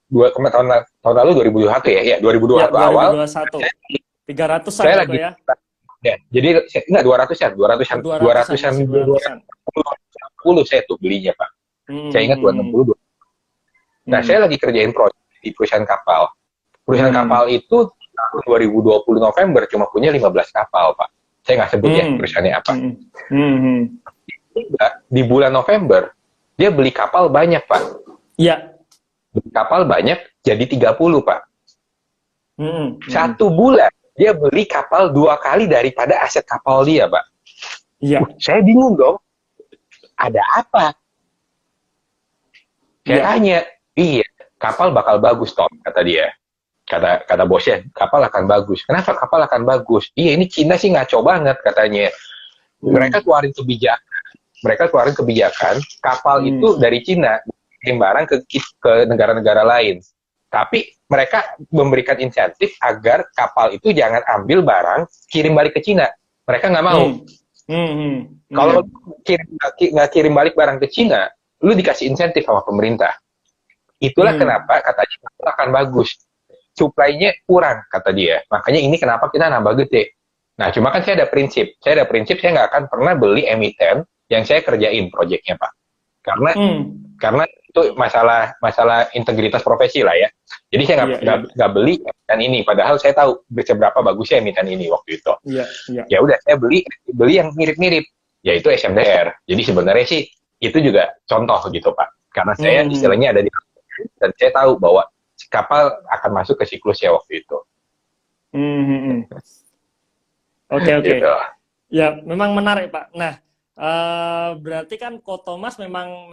tahun lalu 2021 ya, 2021 awal. 2021. 300-an saya lagi ya. Ya, jadi enggak 200-an saya tuh belinya, Pak. Saya ingat 260. Nah, saya lagi kerjain proyek di perusahaan kapal. Perusahaan kapal itu tahun 2020 November cuma punya 15 kapal, Pak. Saya nggak sebut ya perusahaannya apa. Di bulan November, dia beli kapal banyak, Pak. Iya. Beli kapal banyak, jadi 30, Pak. Satu bulan, dia beli kapal 2 kali daripada aset kapal dia, Pak. Iya. Saya bingung dong. Ada apa? Saya tanya, iya, kapal bakal bagus, Tom, kata dia. Kata bosnya, kapal akan bagus. Kenapa kapal akan bagus? Iya, ini Cina sih ngaco banget, katanya. Mereka keluarin kebijakan, kapal itu dari Cina, kirim barang ke negara-negara lain. Tapi mereka memberikan insentif agar kapal itu jangan ambil barang, kirim balik ke Cina. Mereka nggak mau. Kalau nggak kirim balik barang ke Cina, lu dikasih insentif sama pemerintah. Itulah kenapa katanya kapal akan bagus. Supply-nya kurang, kata dia. Makanya ini kenapa kita nambah gede. Nah, cuma kan saya ada prinsip. Saya nggak akan pernah beli emiten yang saya kerjain proyeknya, Pak. Karena itu masalah integritas profesi lah ya. Jadi saya nggak beli emiten ini. Padahal saya tahu seberapa bagusnya emiten ini waktu itu. Ya udah, saya beli yang mirip-mirip, yaitu SMDR. Jadi sebenarnya sih itu juga contoh gitu, Pak. Karena saya istilahnya ada di dan saya tahu bahwa kapal akan masuk ke siklusnya waktu itu. Oke. Gitu. Ya, memang menarik, Pak. Nah, berarti kan Ko Thomas memang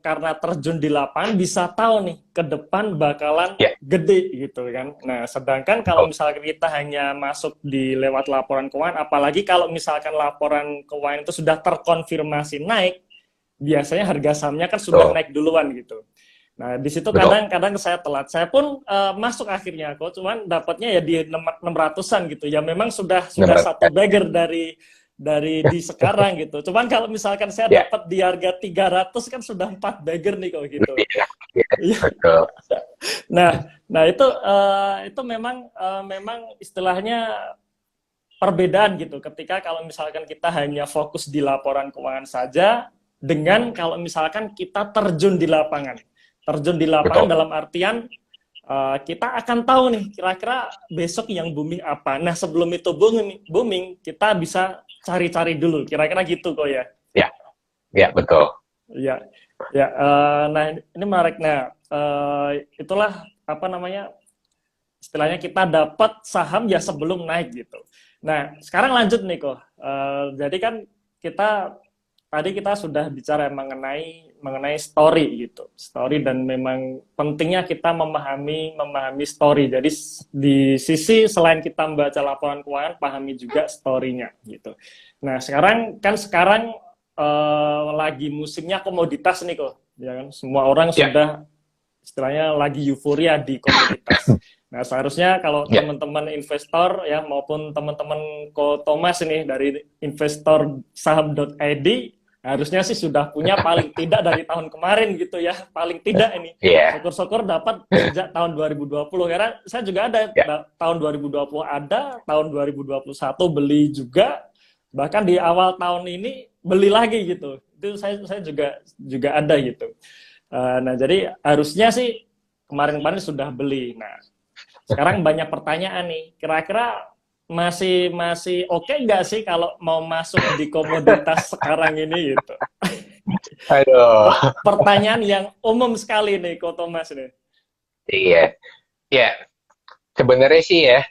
karena terjun di lapangan bisa tahu nih ke depan bakalan gede gitu kan. Nah, sedangkan kalau misalkan kita hanya masuk di lewat laporan keuangan, apalagi kalau misalkan laporan keuangan itu sudah terkonfirmasi naik, biasanya harga sahamnya kan sudah naik duluan gitu. Nah, di situ kadang-kadang saya telat. Saya pun masuk akhirnya kok, cuman dapatnya ya di 600-an gitu. Ya memang sudah satu bagger dari di sekarang gitu. Cuman kalau misalkan saya dapat di harga 300 kan sudah 4 bagger nih kok gitu. Nah itu memang istilahnya perbedaan gitu. Ketika kalau misalkan kita hanya fokus di laporan keuangan saja dengan kalau misalkan kita terjun di lapangan. Terjun di lapangan dalam artian kita akan tahu nih kira-kira besok yang booming apa. Nah, sebelum itu booming kita bisa cari-cari dulu. Kira-kira gitu kok ya. Ya, betul. Ya. Nah, ini menarik. Nah, itulah apa namanya? Istilahnya kita dapat saham ya sebelum naik gitu. Nah, sekarang lanjut nih kok. Jadi kan tadi kita sudah bicara mengenai story gitu. Story dan memang pentingnya kita memahami story. Jadi di sisi selain kita membaca laporan keuangan, pahami juga story-nya gitu. Nah, sekarang lagi musimnya komoditas nih kok. Ya kan? Semua orang sudah istilahnya lagi euforia di komoditas. Nah, seharusnya kalau teman-teman investor ya maupun teman-teman Ko Thomas ini dari investorsaham.id harusnya sih sudah punya paling tidak dari tahun kemarin gitu ya, paling tidak ini. Syukur-syukur dapat sejak tahun 2020 karena saya juga ada tahun 2020 ada, tahun 2021 beli juga, bahkan di awal tahun ini beli lagi gitu. Itu saya juga ada gitu. Nah, jadi harusnya sih kemarin-kemarin sudah beli. Nah, sekarang banyak pertanyaan nih. Kira-kira masih oke nggak sih kalau mau masuk di komoditas sekarang ini gitu? Aduh. Pertanyaan yang umum sekali nih, Ko Thomas nih. Iya. Sebenarnya sih ya,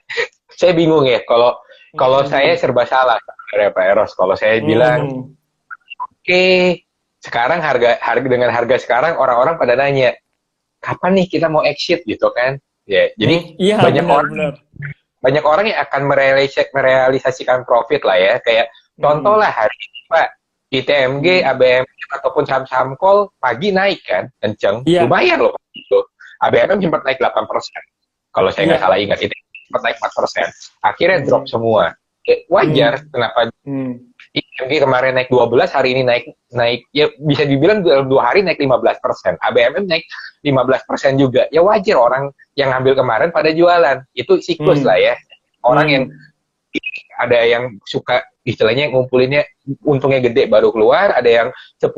saya bingung ya. Kalau saya serba salah, Pak Eros. Kalau saya bilang, oke, sekarang harga dengan harga sekarang orang-orang pada nanya, kapan nih kita mau exit gitu kan? Ya, jadi Iya, banyak orang benar-benar. banyak orang yang akan merealisasikan profit lah ya. Kayak contoh lah hari ini Pak, ITMG, ABM ataupun saham-saham call pagi naik kan, kenceng, Iya, lumayan loh itu. ABM sempat naik 8%. Kalau saya nggak iya. salah ingat itu sempat naik 4%. Akhirnya drop semua. Wajar kenapa IMG kemarin naik 12, hari ini naik ya bisa dibilang dalam 2 hari naik 15%. ABMM naik 15% juga. Ya wajar orang yang ngambil kemarin pada jualan. Itu siklus lah ya. Orang yang ada yang suka istilahnya ngumpulinnya untungnya gede baru keluar, ada yang 10,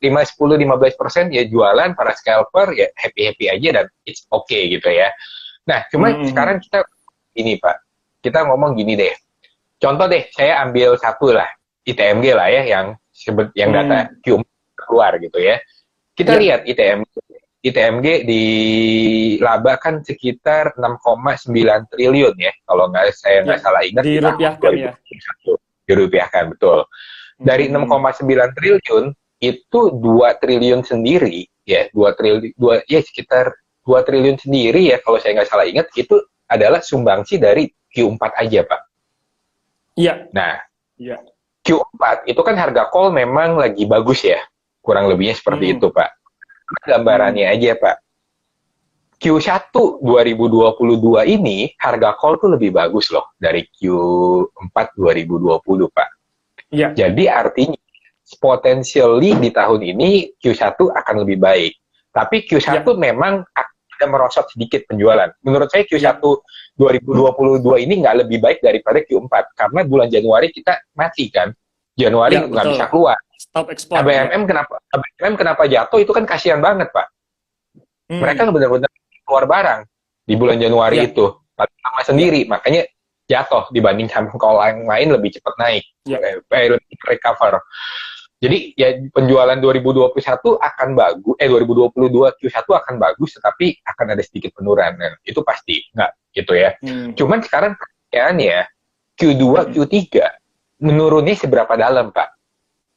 15% ya jualan para scalper ya happy-happy aja dan it's okay gitu ya. Nah, cuman sekarang kita ini Pak, kita ngomong gini deh. Contoh deh, saya ambil satu lah, ITMG lah ya, yang data Q4 keluar gitu ya. Kita lihat ITMG di laba kan sekitar 6,9 triliun ya, kalau saya nggak salah ingat di tahun dirupiahkan ya. 2021. Dirupiahkan, betul. Dari 6,9 triliun, itu 2 triliun sendiri, ya, 2 triliun, ya sekitar 2 triliun sendiri ya, kalau saya nggak salah ingat, itu adalah sumbangsi dari Q4 aja, Pak. Iya. Nah, Q4 itu kan harga call memang lagi bagus ya. Kurang lebihnya seperti itu, Pak. Gambarannya aja, Pak. Q1 2022 ini harga call tuh lebih bagus loh dari Q4 2020, Pak. Iya. Jadi artinya potentially di tahun ini Q1 akan lebih baik. Tapi Q1 memang ada merosot sedikit penjualan. Menurut saya Q1 2022 ini nggak lebih baik daripada Q4 karena bulan Januari kita mati kan. Januari nggak bisa keluar. Stop ekspor. ABMM kenapa jatuh itu kan kasihan banget Pak. Mereka benar-benar keluar barang di bulan Januari itu paling lama sendiri, makanya jatuh dibanding saham call yang lain lebih cepat naik, lebih recover. Jadi ya penjualan 2021 akan bagus, 2022 Q1 akan bagus, tetapi akan ada sedikit penurunan. Itu pasti, nggak gitu ya. Cuman sekarang pertanyaannya, Q2, Q3 menurunnya seberapa dalam, Pak?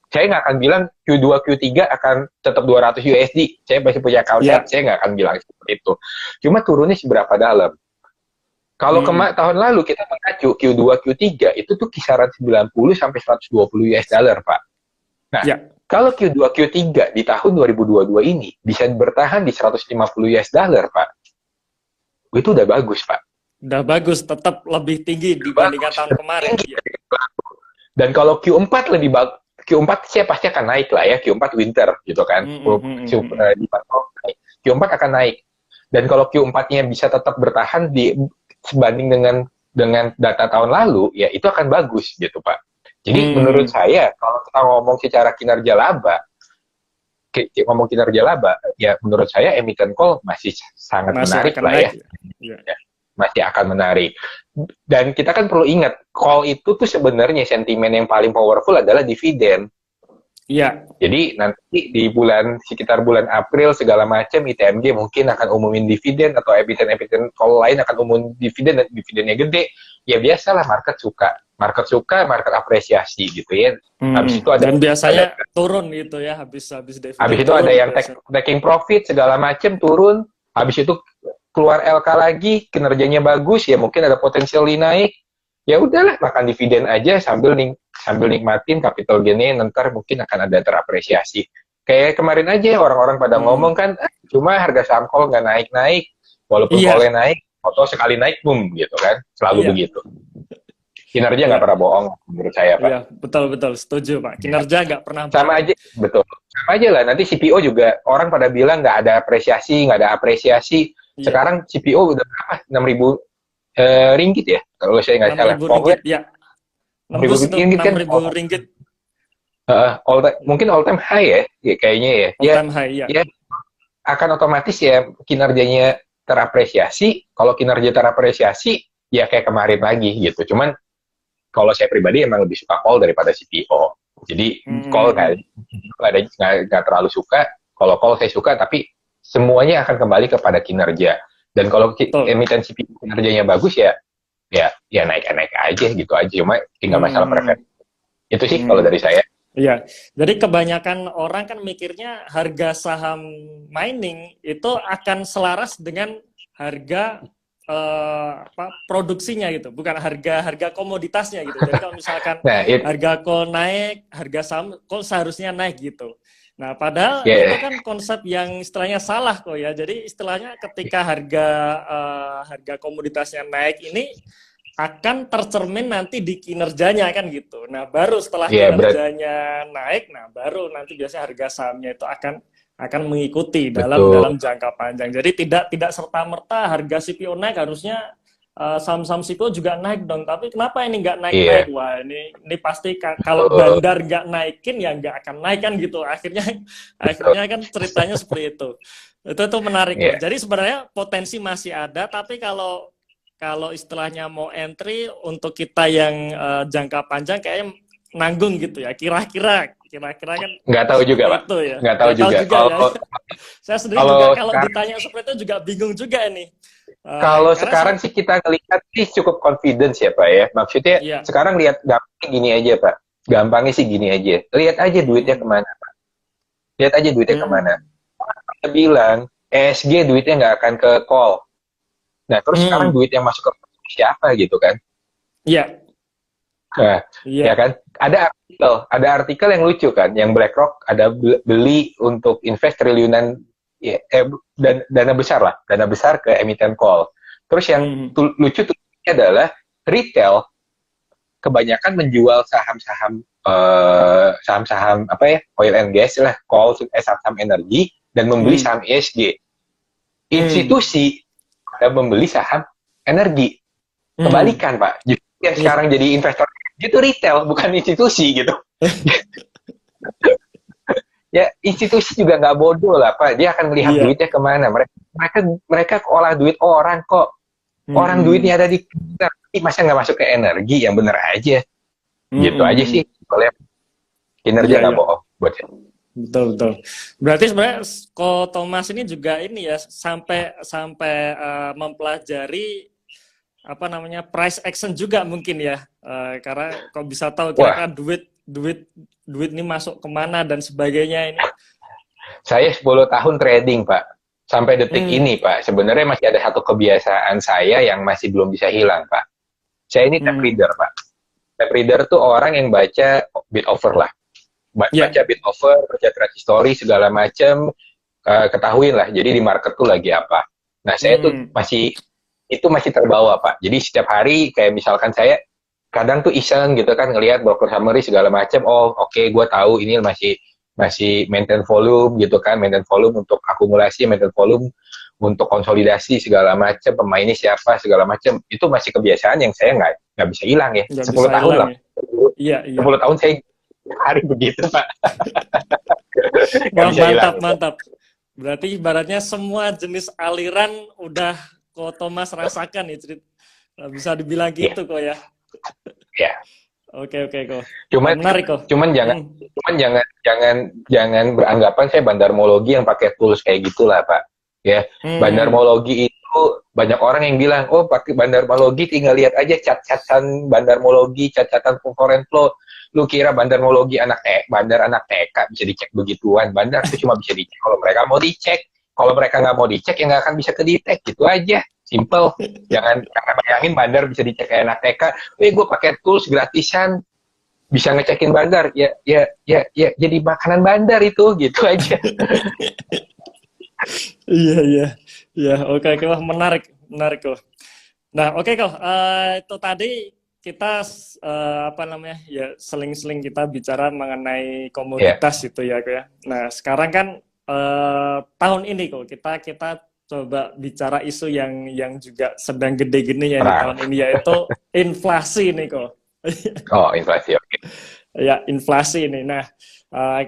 Saya nggak akan bilang Q2, Q3 akan tetap 200 USD. Saya masih punya konsep, saya nggak akan bilang seperti itu. Cuma turunnya seberapa dalam? Kalau tahun lalu kita mengacu Q2, Q3 itu tuh kisaran 90 sampai 120 US dollar, Pak. Nah, kalau Q2, Q3 di tahun 2022 ini bisa bertahan di 150 US dollar, Pak. Itu udah bagus, Pak. Udah bagus, tetap lebih tinggi dibandingkan tahun kemarin. Dan kalau Q4 lebih bagus, Q4 sih pasti akan naik lah ya, Q4 winter gitu kan. Q4 akan naik. Dan kalau Q4-nya bisa tetap bertahan sebanding dengan data tahun lalu, ya itu akan bagus gitu, Pak. Jadi menurut saya, kalau kita ngomong secara kinerja laba, ya menurut saya emiten call masih sangat menarik lah ya. Masih akan menarik. Dan kita kan perlu ingat, call itu tuh sebenarnya sentimen yang paling powerful adalah dividen. Iya. Jadi nanti di sekitar bulan April segala macam ITMG mungkin akan umumin dividen atau emiten call lain akan umumin dividen dan dividennya gede. Ya biasalah market suka, market apresiasi gitu ya. Habis itu dan biasanya turun gitu ya habis dividen. Habis itu ada yang taking profit segala macam turun. Habis itu keluar LK lagi, kinerjanya bagus ya mungkin ada potensial naik. Ya udahlah makan dividen aja sambil nikmatin capital gain-nya ntar mungkin akan ada terapresiasi. Kayak kemarin aja orang-orang pada ngomong kan cuma harga saham call nggak naik-naik walaupun call-nya naik, atau sekali naik boom gitu kan. Selalu begitu. Kinerja nggak pernah bohong menurut saya, Pak. Iya, betul setuju, Pak. Kinerja nggak pernah bohong. Sama aja, betul. Sama aja lah, nanti CPO juga orang pada bilang nggak ada apresiasi. Sekarang CPO udah berapa? 6.000 ringgit ya, kalau saya nggak salah. 6.000 ringgit, ya. 6.000 ringgit kan? 6.000 ringgit. Mungkin all time high ya kayaknya ya. All time high, ya. Ya, akan otomatis ya kinerjanya terapresiasi. Kalau kinerja terapresiasi, ya kayak kemarin lagi gitu. Cuman kalau saya pribadi emang lebih suka call daripada CPO. Jadi call nggak terlalu suka. Kalau call saya suka, tapi semuanya akan kembali kepada kinerja. Dan kalau emiten CPO kinerjanya bagus ya naik aja gitu aja. Cuma tinggal masalah preferensi. Itu sih kalau dari saya. Iya, jadi kebanyakan orang kan mikirnya harga saham mining itu akan selaras dengan harga produksinya gitu, bukan harga komoditasnya gitu. Jadi kalau misalkan Nah, harga kol naik, harga saham kol seharusnya naik gitu. Nah, padahal itu ya, kan konsep yang istilahnya salah kok ya. Jadi istilahnya ketika harga komoditasnya naik ini akan tercermin nanti di kinerjanya kan gitu. Nah, baru setelah ya kinerjanya naik, nah baru nanti biasanya harga sahamnya itu akan mengikuti dalam betul. dalam jangka panjang. Jadi tidak serta merta harga CPO naik, harusnya saham-saham CPO juga naik dong. Tapi kenapa ini nggak naik-naik? Iya, Wah, ini pasti kalau betul, bandar nggak naikin ya nggak akan naik kan gitu. Akhirnya betul. akhirnya kan ceritanya seperti itu. Itu menarik loh. Iya, Jadi sebenarnya potensi masih ada, tapi kalau kalau istilahnya mau entry untuk kita yang jangka panjang kayaknya nanggung gitu ya. Kira-kira kan nggak tahu juga, seperti Pak. itu ya. Nggak tahu Nggak tahu juga. juga ya. Kalau Saya sendiri juga kalau kalau ditanya seperti itu juga bingung juga ini. Kalau Karena saya sekarang sih kita ngelihat sih cukup confidence ya Pak ya. Maksudnya iya. sekarang lihat gampangnya gini aja Pak. Gampangnya sih gini aja. Lihat aja duitnya Hmm. kemana Pak. Lihat aja duitnya kemana. Hmm. Kita bilang ESG duitnya nggak akan ke call. Nah terus sekarang Hmm. duit yang masuk ke siapa gitu kan. Iya. Nah, ya Iya. kan. Ada artikel yang lucu kan. Yang BlackRock ada beli untuk invest triliunan ya, dana besar lah. Dana besar ke emiten call. Terus yang Hmm. lucu tuh adalah retail kebanyakan menjual saham-saham apa ya oil and gas lah, saham energi dan membeli Hmm. saham ESG. Hmm. Institusi ada membeli saham energi. Hmm. Kebalikan Pak. Justru yang Iya. sekarang jadi investor itu retail bukan institusi gitu. Ya institusi juga nggak bodoh lah Pak. Dia akan melihat Iya. duitnya kemana. Mereka olah duit orang kok. Orang Hmm. duitnya ada di energi, masa nggak masuk ke energi yang bener aja. Gitu aja Hmm. sih. Kalau kinerja Iya, nggak iya. bohong buat saya. Betul, betul. Berarti sebenarnya Ko Thomas ini juga ini ya sampai sampai mempelajari apa namanya price action juga mungkin ya. Karena kok bisa tahu Wah, kira-kira duit ini masuk kemana dan sebagainya ini. saya 10 tahun trading, Pak. Sampai detik Hmm. ini, Pak. Sebenarnya masih ada satu kebiasaan saya yang masih belum bisa hilang, Pak. Saya ini tape Hmm. reader, Pak. Tape reader tuh orang yang baca bid offer lah. Ya. Baca bid offer, baca trade history, segala macam, ketahuin lah. Jadi di market tuh lagi apa. Nah, saya tuh Hmm. masih terbawa, Pak. Jadi setiap hari, kayak misalkan saya kadang tuh iseng gitu kan ngelihat broker summary segala macam. Oh, oke, gue tahu ini masih masih maintain volume gitu kan, maintain volume untuk akumulasi, maintain volume untuk konsolidasi segala macam, pemainnya siapa segala macam. Itu masih kebiasaan yang saya nggak bisa hilang ya. Nggak 10 bisa tahun hilang lah. ya. Iya, iya. 10 tahun saya hari begitu, Pak. Nggak Wah, bisa hilang. mantap, mantap. Berarti ibaratnya semua jenis aliran udah Ko Thomas rasakan ya, bisa dibilang Iya, gitu kok ya. ya. Oke, oke kok. Wah, Cuman menarik kok. cuman jangan Hmm. cuman jangan jangan jangan beranggapan saya bandarmologi yang pakai tools kayak gitulah, Pak. Ya, Hmm. bandarmologi itu banyak orang yang bilang, "Oh, pakai bandarmologi tinggal lihat aja cat-catan bandarmologi, cat-catan foreign flow." Lu kira bandarmologi bandar anak TK bisa dicek begituan? Bandar itu cuma bisa dicek kalau mereka mau dicek. Kalau mereka nggak mau dicek, ya nggak akan bisa kedetek. Gitu aja. Simple. Jangan bayangin bandar bisa dicek kayak anak TK. Gue pakai tools gratisan, bisa ngecekin bandar, ya jadi makanan bandar itu gitu aja. Iya, iya. Iya, oke, oke. Wah, menarik, menarik kok. Nah, oke kok. Itu tadi kita apa namanya ya seling-seling kita bicara mengenai Ya, komoditas itu ya kok ya. Nah, sekarang kan tahun ini kok kita coba bicara isu yang juga sedang gede gini ya di perang. tahun ini yaitu inflasi nih kok. Oh, inflasi. Oke. Ya, inflasi ini. Nah, eh,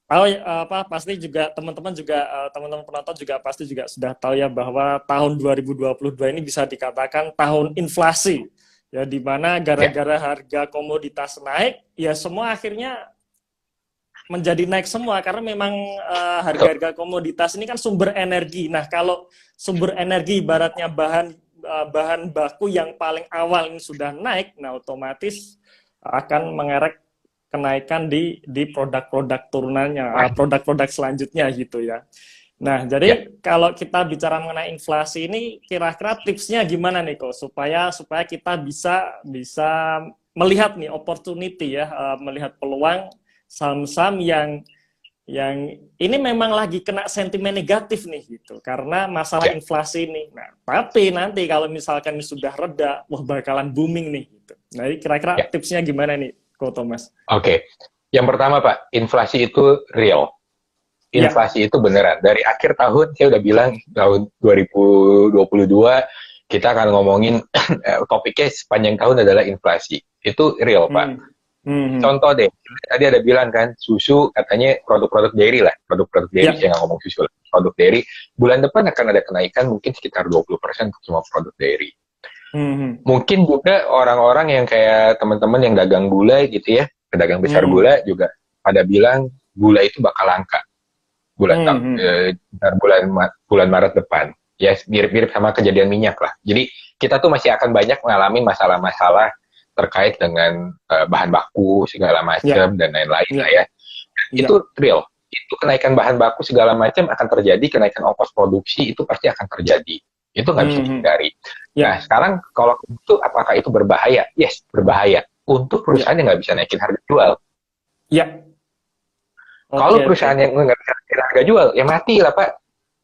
tahu apa pasti juga teman-teman juga teman-teman penonton juga pasti juga sudah tahu ya bahwa tahun 2022 ini bisa dikatakan tahun inflasi. Ya di mana Ya, gara-gara harga komoditas naik, ya semua akhirnya menjadi naik semua karena memang betul. harga-harga komoditas ini kan sumber energi. Nah, kalau sumber energi ibaratnya bahan baku yang paling awal ini sudah naik, nah otomatis akan mengerek kenaikan di produk-produk turunannya, Wah, produk-produk selanjutnya gitu ya. Nah, Ya, jadi kalau kita bicara mengenai inflasi ini, kira-kira tipsnya gimana nih, Ko? Supaya kita bisa bisa melihat nih opportunity ya, melihat peluang saham-saham yang ini memang lagi kena sentimen negatif nih gitu karena masalah ya. inflasi ini. Nah, tapi nanti kalau misalkan ini sudah reda, wah bakalan booming nih gitu. Nah, ini kira-kira Ya. tipsnya gimana nih, Ko Thomas? Oke. Yang pertama, Pak, inflasi itu real. Ya. Inflasi itu beneran. Dari akhir tahun, saya udah bilang, tahun 2022, kita akan ngomongin, topiknya sepanjang tahun adalah inflasi. Itu real, Pak. Hmm. Hmm. Contoh deh, tadi ada bilang kan, susu katanya produk-produk dairy lah. Produk-produk dairy, Ya. saya nggak ngomong susu lah. Produk dairy, bulan depan akan ada kenaikan mungkin sekitar 20% untuk semua produk dairy. Hmm. Mungkin juga orang-orang yang kayak teman-teman yang dagang gula gitu ya, pedagang besar Hmm. gula juga pada bilang gula itu bakal langka Hmm. Hmm. bulan bulan Maret depan. Ya mirip-mirip sama kejadian minyak lah. Jadi kita tuh masih akan banyak mengalami masalah-masalah terkait dengan bahan baku segala Ya. macam dan lain-lain lah Ya. ya. Ya. Itu real. Itu kenaikan bahan baku segala macam akan terjadi, kenaikan ongkos produksi itu pasti akan terjadi. Itu nggak bisa Hmm. Hmm. dihindari. Nah, Ya. sekarang kalau itu apakah itu berbahaya? Yes, berbahaya. Untuk Ya. perusahaan yang nggak bisa naikin harga jual. Ya. Kalau Oke, perusahaan oke. yang nggak bisa naikin harga jual, ya mati lah, Pak.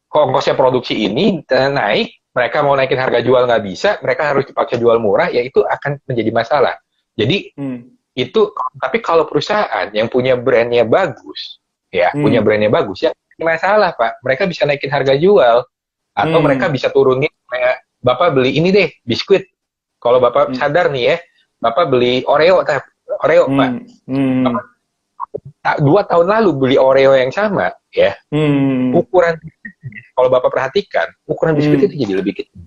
Kalau ongkosnya produksi ini naik, mereka mau naikin harga jual nggak bisa, mereka harus dipaksa jual murah, ya itu akan menjadi masalah. Jadi Hmm. itu, tapi kalau perusahaan yang punya brandnya bagus, ya punya Hmm. brandnya bagus, ya masalah Pak. Mereka bisa naikin harga jual, atau mereka Hmm. bisa turunin, kayak Bapak beli ini deh, biskuit. Kalau Bapak Hmm. sadar nih ya, Bapak beli Oreo, Oreo Pak. Hmm. Hmm. Bapak 2 tahun lalu beli Oreo yang sama, ya Hmm. ukuran, kalau Bapak perhatikan, ukuran biskuit itu Hmm. jadi lebih kecil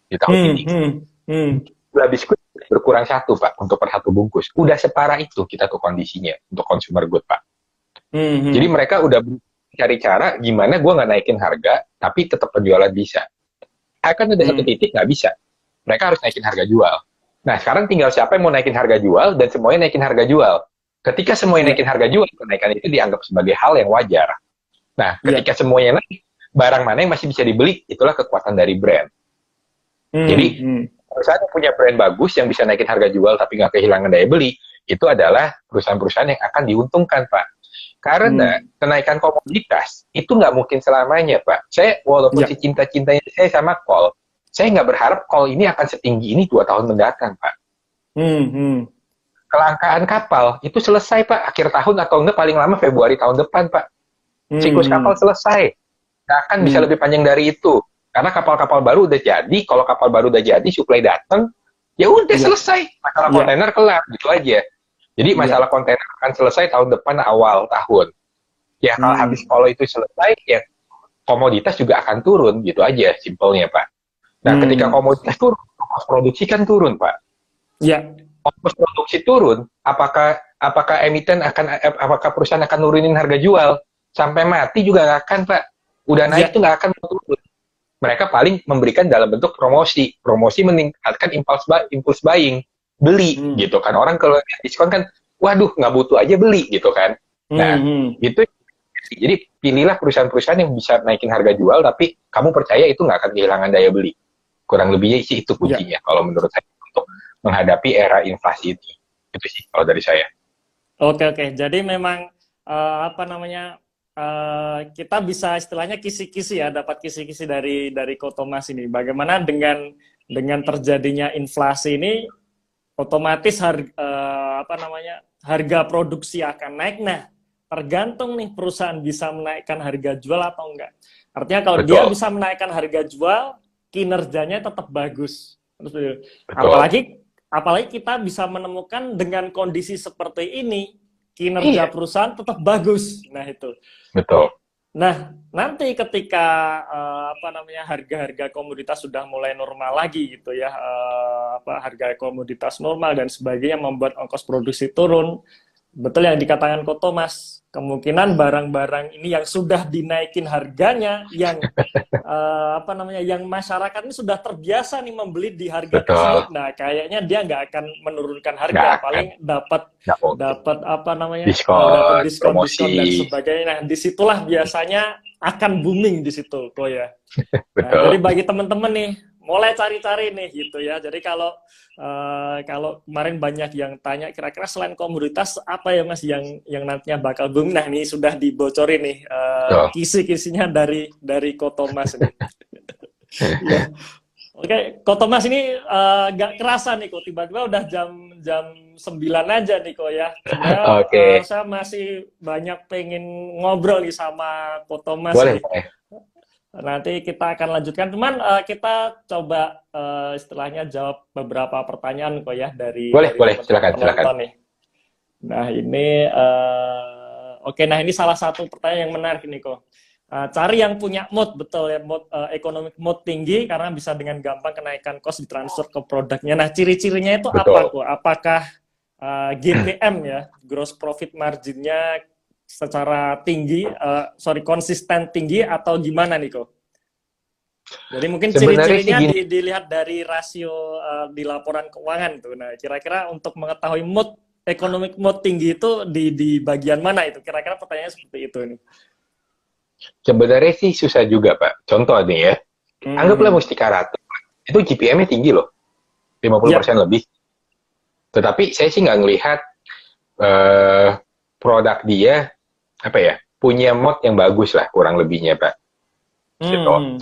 di tahun Hmm. ini. Hmm. Hmm. Jumlah biskuit berkurang 1 Pak untuk per 1 bungkus. Udah separah itu kita tuh kondisinya untuk consumer good Pak. Jadi Hmm. mereka udah cari cara gimana gue nggak naikin harga, tapi tetap penjualan bisa. Akan ada satu Hmm. titik nggak bisa. Mereka harus naikin harga jual. Nah sekarang tinggal siapa yang mau naikin harga jual dan semuanya naikin harga jual. Ketika semuanya Ya. naikin harga jual, kenaikan itu dianggap sebagai hal yang wajar. Nah Ya. ketika semuanya naik, barang mana yang masih bisa dibeli, itulah kekuatan dari brand. Hmm. Jadi Hmm. perusahaan yang punya brand bagus yang bisa naikin harga jual tapi nggak kehilangan daya beli, itu adalah perusahaan-perusahaan yang akan diuntungkan, Pak. Karena Hmm. kenaikan komoditas itu nggak mungkin selamanya, Pak. Saya walaupun Ya. secinta-cintanya saya sama kol, saya nggak berharap kol ini akan setinggi ini 2 tahun mendatang, Pak. Hmm. Hmm. Kelangkaan kapal itu selesai, Pak, akhir tahun atau enggak paling lama Februari tahun depan, Pak. Siklus kapal Hmm. selesai. Nggak akan bisa Hmm. lebih panjang dari itu. Karena kapal-kapal baru udah jadi, kalau kapal baru udah jadi, supply datang, ya udah Ya. selesai. Masalah Ya. kontainer kelar, gitu aja. Jadi Ya. masalah kontainer akan selesai tahun depan awal tahun. Ya kalau habis Hmm. kalau itu selesai, ya komoditas juga akan turun, gitu aja simpelnya, Pak. Nah, ketika Hmm. komoditas turun, ongkos produksi kan turun, Pak. Ya. Ongkos produksi turun, apakah emiten apakah perusahaan akan nurunin harga jual? Sampai mati juga nggak akan, Pak. Udah naik tuh Ya. nggak akan turun. Mereka paling memberikan dalam bentuk promosi. Promosi meningkatkan impulse buying, beli Hmm. gitu kan. Orang kalau diskon kan, waduh nggak butuh aja beli gitu kan. Nah, Hmm. itu jadi pilihlah perusahaan-perusahaan yang bisa naikin harga jual, tapi kamu percaya itu nggak akan kehilangan daya beli. Kurang lebihnya sih itu Ya. kuncinya kalau menurut saya untuk menghadapi era inflasi ini. Itu sih kalau dari saya. Oke, oke. Jadi memang apa namanya, kita bisa istilahnya kisi-kisi ya, dapat kisi-kisi dari Ko Thomas ini. Bagaimana dengan terjadinya inflasi ini, otomatis apa namanya, harga produksi akan naik. Nah, tergantung nih perusahaan bisa menaikkan harga jual atau enggak. Artinya kalau dia Betul, bisa menaikkan harga jual, kinerjanya tetap bagus. betul. Apalagi apalagi kita bisa menemukan dengan kondisi seperti ini, kinerja Iya, perusahaan tetap bagus. Nah, itu. betul. Nah, nanti ketika apa namanya, harga-harga komoditas sudah mulai normal lagi gitu ya, apa, harga komoditas normal dan sebagainya membuat ongkos produksi turun. betul yang dikatakan Ko Thomas, kemungkinan barang-barang ini yang sudah dinaikin harganya, yang apa namanya, yang masyarakat ini sudah terbiasa nih membeli di harga Betul. tersebut. Nah, kayaknya dia nggak akan menurunkan Nggak harga, akan. paling dapat Nggak mungkin. dapat apa namanya, dapat Diskon, diskon-diskon dan promosi. sebagainya. Nah, disitulah biasanya akan booming di situ, kok ya. Nah, jadi Betul. bagi teman-teman nih, mulai cari-cari nih gitu ya. Jadi kalau kalau kemarin banyak yang tanya kira-kira selain komoditas apa ya Mas yang nantinya bakal boom. Nah, ini sudah dibocorin nih Betul. kisi-kisinya dari Ko Thomas nih. Ya. Oke, Ko Thomas ini nggak kerasa nih kok tiba-tiba udah jam jam 9 aja nih kok ya. Sebenarnya Oke. saya masih banyak pengen ngobrol nih sama Ko Thomas Boleh, nih. boleh. Nanti kita akan lanjutkan, cuman kita coba istilahnya jawab beberapa pertanyaan kok ya Boleh, dari boleh. teman-teman Silakan, silakan. penonton nih. Nah ini oke, nah ini salah satu pertanyaan yang menarik nih kok. Cari yang punya mood, betul ya, mood economic mood tinggi karena bisa dengan gampang kenaikan cost ditransfer ke produknya. Nah ciri-cirinya itu apa Betul. kok? Apakah GPM ya, gross profit marginnya secara tinggi, konsisten tinggi atau gimana nih kok? Jadi mungkin Sebenarnya sih ciri-cirinya gini, dilihat dari rasio di laporan keuangan tuh. Nah, kira-kira untuk mengetahui mood economic mood tinggi itu di bagian mana itu? Kira-kira pertanyaannya seperti itu nih. sebenarnya sih susah juga, Pak. Contoh nih ya, anggaplah Hmm. Mustika Ratu. Itu GPM-nya tinggi loh, 50% Ya. lebih. Tetapi saya sih nggak ngelihat eh, produk dia, apa ya, punya mod yang bagus lah, kurang lebihnya, Pak. Gitu. Hmm.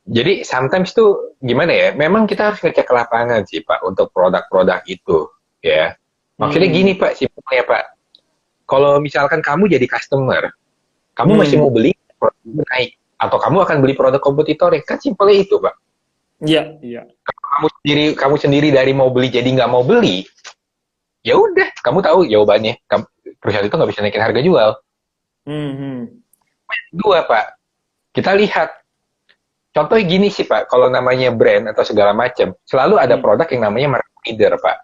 Jadi sometimes tuh gimana ya? Memang kita harus ngecek ke lapangan sih Pak untuk produk-produk itu ya. Maksudnya gini Hmm. Pak, simpelnya Pak. Kalau misalkan kamu jadi customer, kamu masih mau Hmm. beli produk itu naik atau kamu akan beli produk kompetitor ya kan simpelnya itu Pak. Iya, iya. Kamu sendiri dari mau beli jadi nggak mau beli, ya udah kamu tahu jawabannya. Perusahaan itu nggak bisa naikin harga jual. Hmm. Hmm. Dua Pak, kita lihat. Contohnya gini sih Pak, kalau namanya brand atau segala macam, selalu ada Hmm. produk yang namanya market leader Pak.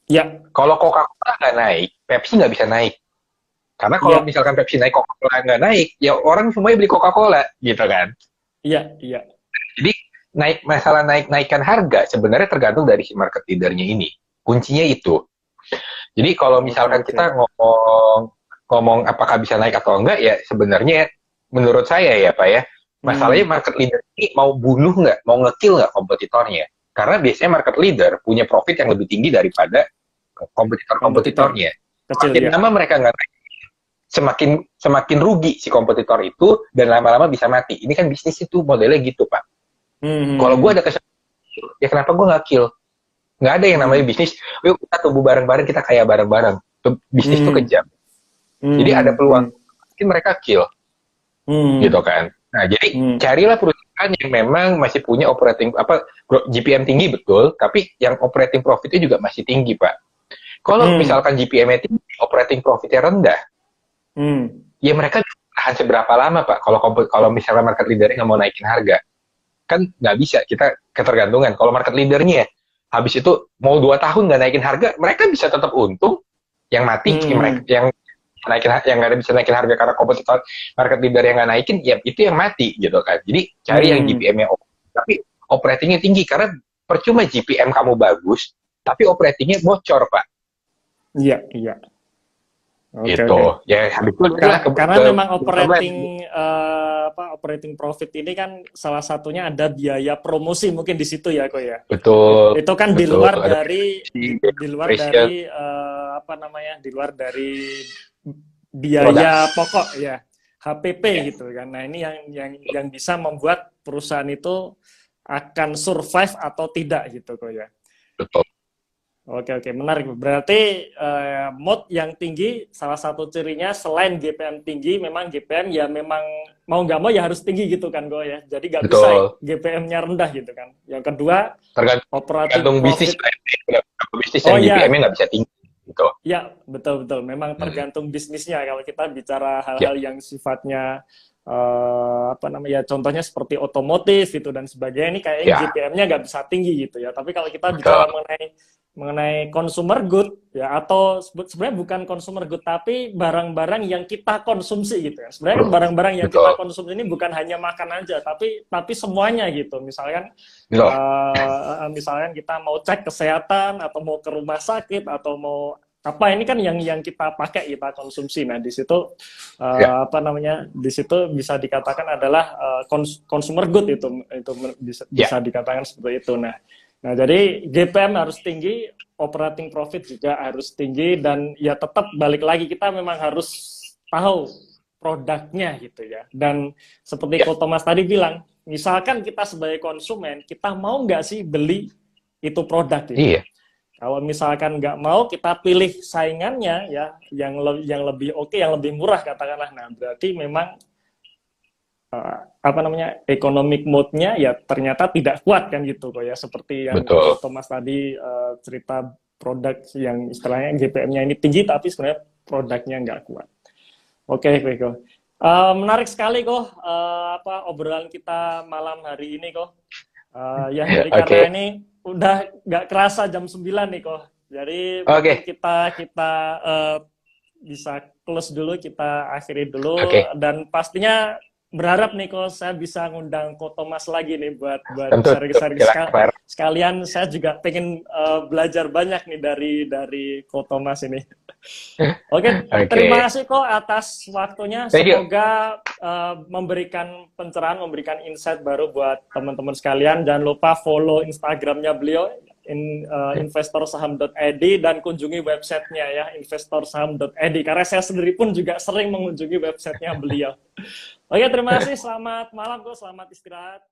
Ya, Kalau Coca-Cola nggak naik, Pepsi nggak bisa naik. Karena kalau ya, misalkan Pepsi naik, Coca-Cola nggak naik, ya orang semuanya beli Coca-Cola, gitu kan. iya, iya. Jadi masalah naikkan harga sebenarnya tergantung dari si market leadernya ini. Kuncinya itu. Jadi kalau Oke, misalkan oke. kita ngomong apakah bisa naik atau enggak, ya sebenarnya menurut saya ya Pak ya, masalahnya Hmm. market leader ini mau bunuh nggak, mau ngekill nggak kompetitornya. Karena biasanya market leader punya profit yang lebih tinggi daripada Kompetitor kompetitor-kompetitornya. kecil Makin ya. lama mereka nggak naik, semakin semakin rugi si kompetitor itu dan lama-lama bisa mati. Ini kan bisnis itu modelnya gitu Pak. Kalau gue Hmm. ada kesempatan, ya kenapa gue nggak kill? Nggak ada yang namanya Hmm. bisnis. Yuk kita tumbuh bareng-bareng, kita kaya bareng-bareng. Bisnis tuh Hmm. kejam. Jadi ada Hmm. peluang, Hmm. mungkin mereka kill, gitu Hmm. kan. Nah, jadi Hmm. carilah perusahaan yang memang masih punya operating apa GPM tinggi betul, tapi yang operating profitnya juga masih tinggi, Pak. Kalau Hmm. misalkan GPM-nya tinggi, operating profitnya rendah, Hmm. ya mereka tahan seberapa lama, Pak? Kalau misalnya market leader-nya nggak mau naikin harga, kan nggak bisa, kita ketergantungan. Kalau market leader-nya habis itu mau 2 tahun nggak naikin harga, mereka bisa tetap untung. Yang mati, Hmm. yang naikin, yang nggak bisa naikin harga karena kompetitor market leader yang nggak naikin, ya itu yang mati gitu kan. Jadi cari yang Hmm. GPM-nya tapi operatingnya tinggi karena percuma GPM kamu bagus, tapi operatingnya bocor Pak. Iya, iya. Oke, Gitu. oke. Ya habis itu lah Karena memang ke operating profit ini kan salah satunya ada biaya promosi mungkin di situ ya kok ya. betul, Itu kan di betul. luar Ada dari di luar operation, dari apa namanya? Di luar dari produk. biaya pokok ya. HPP gitu kan. Nah, ini yang bisa membuat perusahaan itu akan survive atau tidak gitu kok ya. Betul. Oke, oke, menarik. Berarti mood yang tinggi salah satu cirinya selain GPM tinggi, memang GPM ya memang mau nggak mau ya harus tinggi gitu kan Go ya. Jadi nggak bisa Betul. GPM-nya rendah gitu kan. Yang kedua Tergantung, operating tergantung bisnis. profit. Bisnis Oh yang GPM-nya ya, nggak bisa tinggi. gitu. Ya, betul-betul. Memang Hmm. tergantung bisnisnya. Kalau kita bicara Ya, hal-hal yang sifatnya apa namanya, ya, contohnya seperti otomotif itu dan sebagainya, ini kayaknya ya, GPM-nya nggak bisa tinggi gitu ya. Tapi kalau kita bicara betul, mengenai consumer good ya, atau sebenarnya bukan consumer good tapi barang-barang yang kita konsumsi gitu ya. Sebenarnya kan barang-barang yang kita betul, konsumsi ini bukan hanya makan aja, tapi semuanya gitu. betul, Misalkan kita mau cek kesehatan atau mau ke rumah sakit atau mau apa, ini kan yang kita pakai, kita konsumsi. Nah, di situ ya, apa namanya, di situ bisa dikatakan adalah consumer good, itu bisa ya, bisa dikatakan seperti itu. Nah, jadi GPM harus tinggi, operating profit juga harus tinggi, dan ya tetap balik lagi kita memang harus tahu produknya gitu ya. Dan seperti ya, Ko Thomas tadi bilang, misalkan kita sebagai konsumen, kita mau nggak sih beli itu produk gitu. iya, Kalau misalkan nggak mau, kita pilih saingannya ya, yang lebih oke, yang lebih murah katakanlah. Nah, berarti memang apa namanya, economic mode-nya ya ternyata tidak kuat kan gitu kok ya. Seperti yang Ko betul. Thomas tadi cerita produk yang istilahnya GPM-nya ini tinggi, tapi sebenarnya produknya nggak kuat. Oke, Ko. Menarik sekali kok apa obrolan kita malam hari ini kok. Ya, jadi karena Oke, ini udah nggak kerasa jam 9 nih kok. Jadi mungkin oke, kita kita bisa close dulu, kita akhiri dulu, oke. dan pastinya berharap nih kok saya bisa ngundang Ko Thomas lagi nih buat buat Tentu, tentu. sharing-sharing Silakan, Pak Eros. sekalian. Saya juga pengen belajar banyak nih dari Ko Thomas ini. Oke, terima Oke, kasih kok atas waktunya. thank you. Semoga memberikan pencerahan, memberikan insight baru buat teman-teman sekalian. Jangan lupa follow Instagramnya beliau, investorsaham.id, dan kunjungi websitenya ya, investorsaham.id. Karena saya sendiri pun juga sering mengunjungi websitenya beliau. Oke, terima kasih. Selamat malam kok, selamat istirahat.